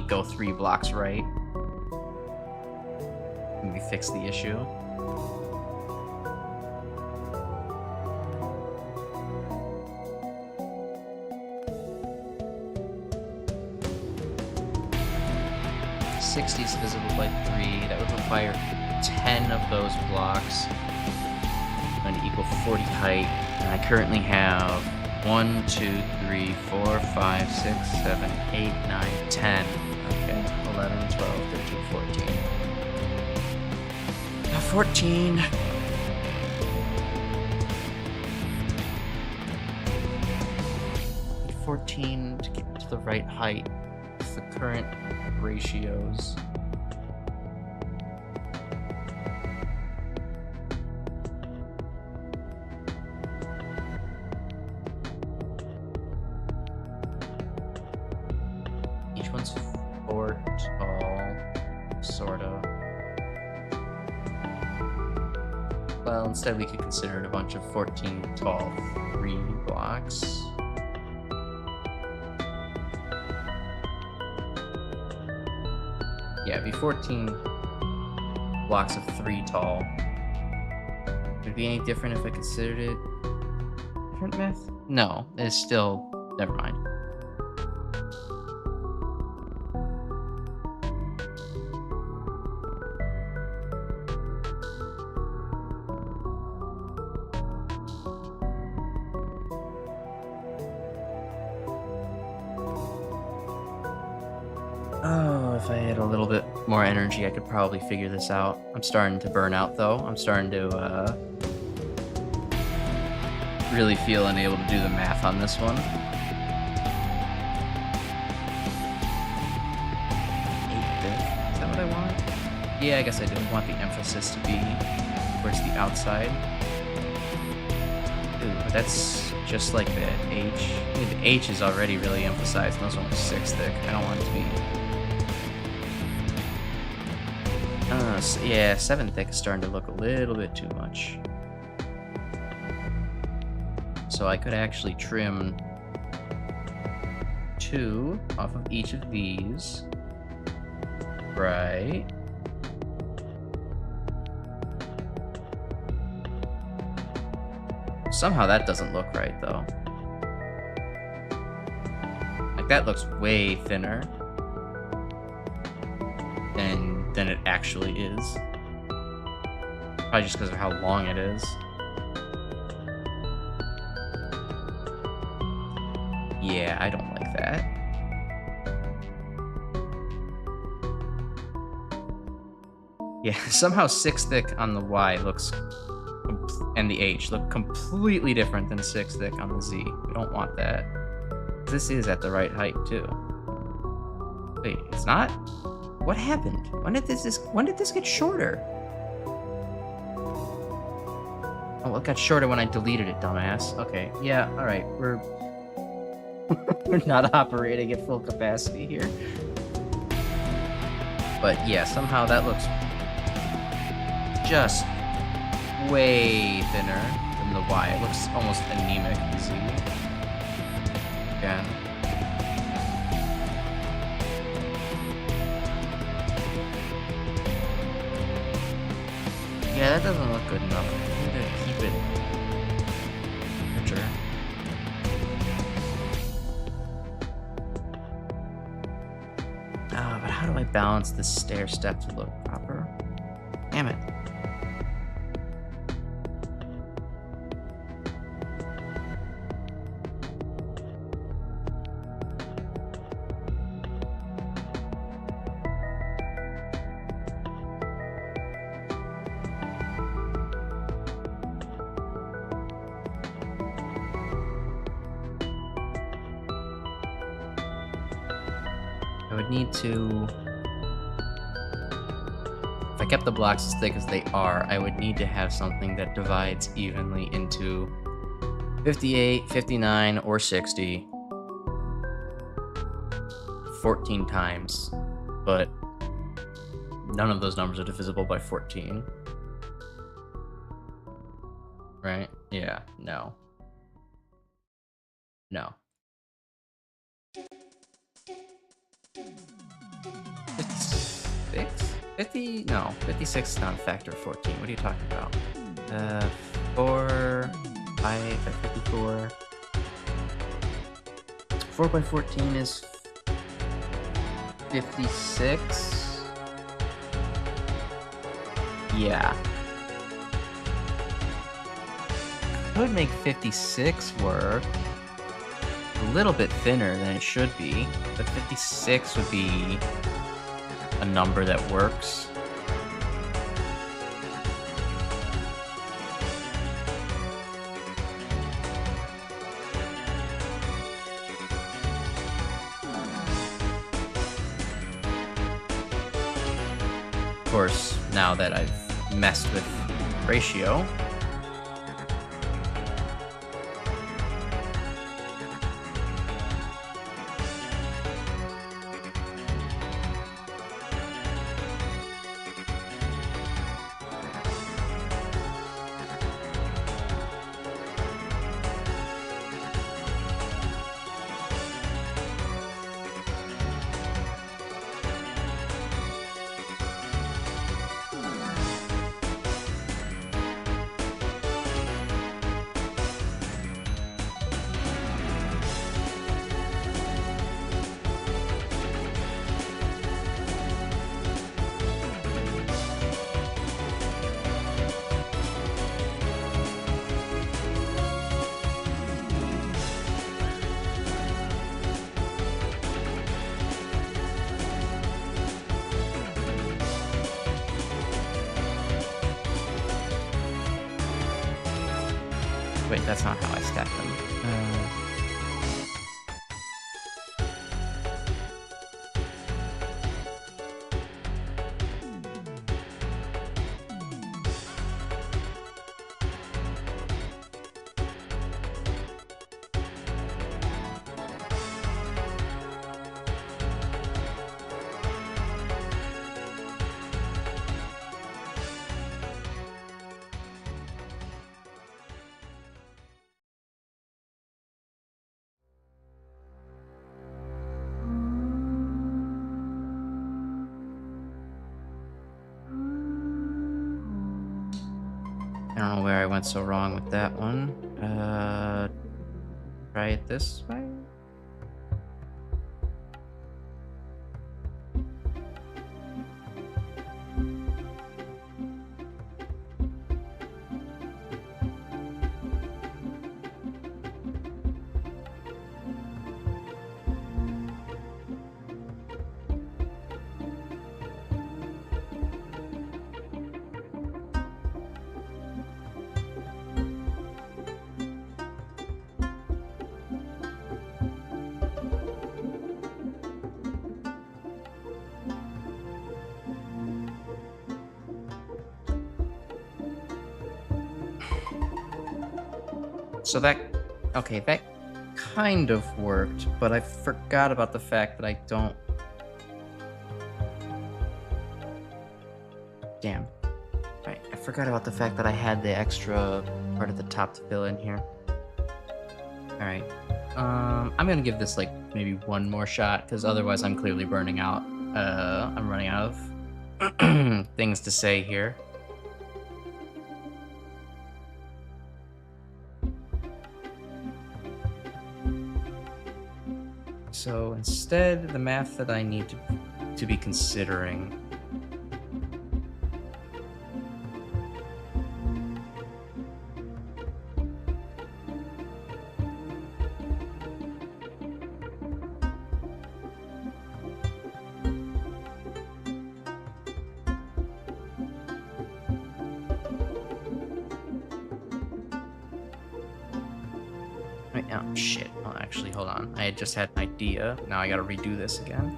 Speaker 1: go 3 blocks right. Maybe fix the issue. 60 is divisible by 3. That would require 10 of those blocks. Going to equal 40 height. And I currently have 1, 2, 3, 4, 5, 6, 7, 8, 9, 10. Okay, 11, 12, 13, 14. 14. 14 to get to the right height with the current ratios. Each one's 4 tall, sorta. Well, instead we could consider it a bunch of 14 tall 3 blocks. Yeah, it'd be 14 blocks of 3 tall. Would it be any different if I considered it different math? No, it's still... never mind. Oh, if I had a little bit more energy, I could probably figure this out. I'm starting to burn out, though. I'm starting to, really feel unable to do the math on this one. 8 thick. Is that what I want? Yeah, I guess I do want the emphasis to be towards the outside. Ooh, but that's just like the H. I mean, the H is already really emphasized, and those ones are 6 thick. I don't want it to be... yeah, 7 thick is starting to look a little bit too much. So I could actually trim 2 off of each of these. Right. Somehow that doesn't look right, though. Like, that looks way thinner than it actually is. Probably just because of how long it is. Yeah, I don't like that. Yeah, somehow 6 thick on the Y looks... and the H look completely different than 6 thick on the Z. We don't want that. This is at the right height, too. Wait, it's not? What happened? When did this get shorter? Oh, it got shorter when I deleted it, dumbass. Okay, yeah, alright, we're not operating at full capacity here. But yeah, somehow that looks just way thinner than the Y. It looks almost anemic, the Z. Again. Yeah, that doesn't look good enough. I need to keep it richer. But how do I balance this stair step to look proper? Damn it. I would need to... If I kept the blocks as thick as they are, I would need to have something that divides evenly into 58, 59, or 60. 14 times. But none of those numbers are divisible by 14. Right? Yeah, no. No. 56? 50? No, 56 is not a factor of 14. What are you talking about? 4, 5, 54. 4 by 14 is 56. Yeah. Could make 56 work. A little bit thinner than it should be, but 56 would be a number that works. Of course, now that I've messed with ratio, wait, that's not how I stack them. I don't know where I went so wrong with that one. Try it this way. So okay, that kind of worked, but I forgot about the fact that I don't. Damn. Right, I forgot about the fact that I had the extra part at the top to fill in here. Alright. I'm gonna give this like maybe one more shot, because otherwise I'm clearly burning out. I'm running out of things to say here. So instead, the math that I need to be considering Wait, oh, shit. Oh, actually, hold on. I had just had an idea. Now I gotta redo this again.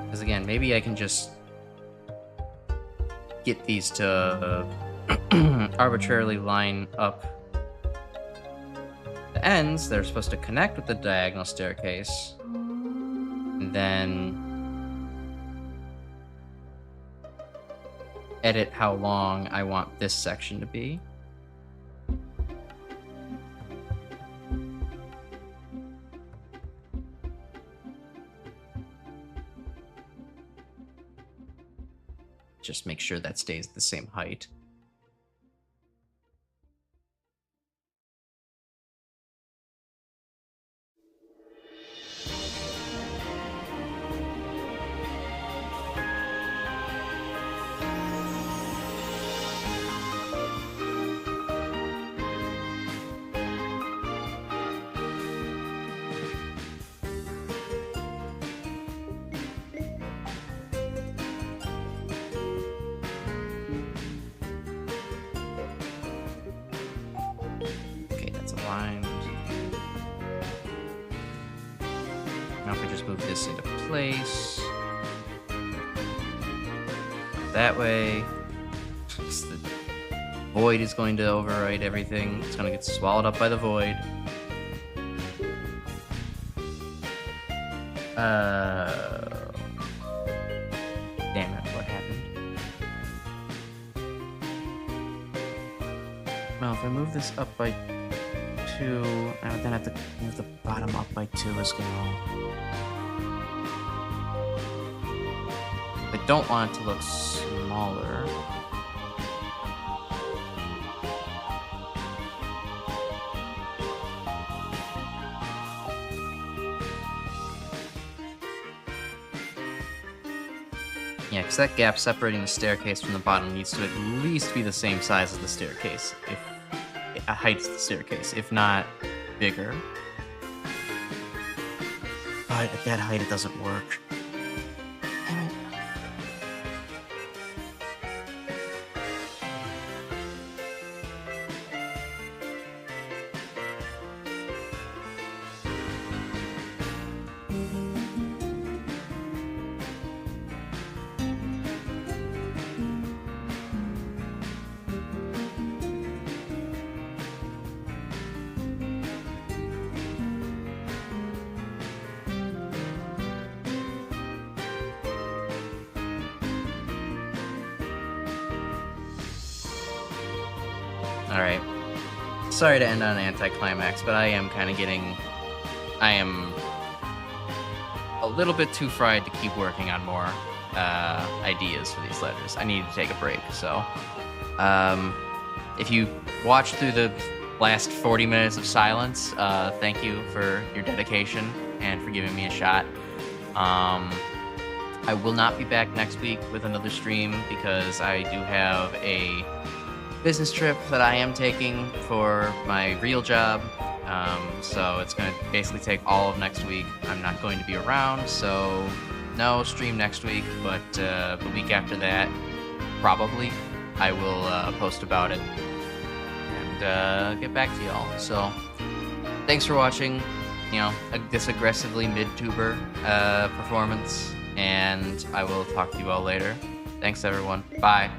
Speaker 1: Because again, maybe I can just get these to arbitrarily line up the ends. They're supposed to connect with the diagonal staircase. And then edit how long I want this section to be. Just make sure that stays the same height. just move this into place. That way. The void is going to override everything. It's going to get swallowed up by the void. Damn it, what happened? Well, if I move this up by 2, I would then have to move the bottom up by 2 as well. I don't want it to look smaller. Yeah, because that gap separating the staircase from the bottom needs to at least be the same size as the staircase. If height of the staircase, if not bigger. But at that height, it doesn't work. Damn it. Alright. Sorry to end on an anticlimax, but I am a little bit too fried to keep working on more ideas for these letters. I need to take a break, so if you watched through the last 40 minutes of silence, thank you for your dedication and for giving me a shot. I will not be back next week with another stream because I do have a business trip that I am taking for my real job. So it's going to basically take all of next week. I'm not going to be around, so no stream next week, but the week after that, probably, I will post about it and get back to y'all. So thanks for watching, this aggressively mid-tuber performance, and I will talk to you all later. Thanks, everyone. Bye.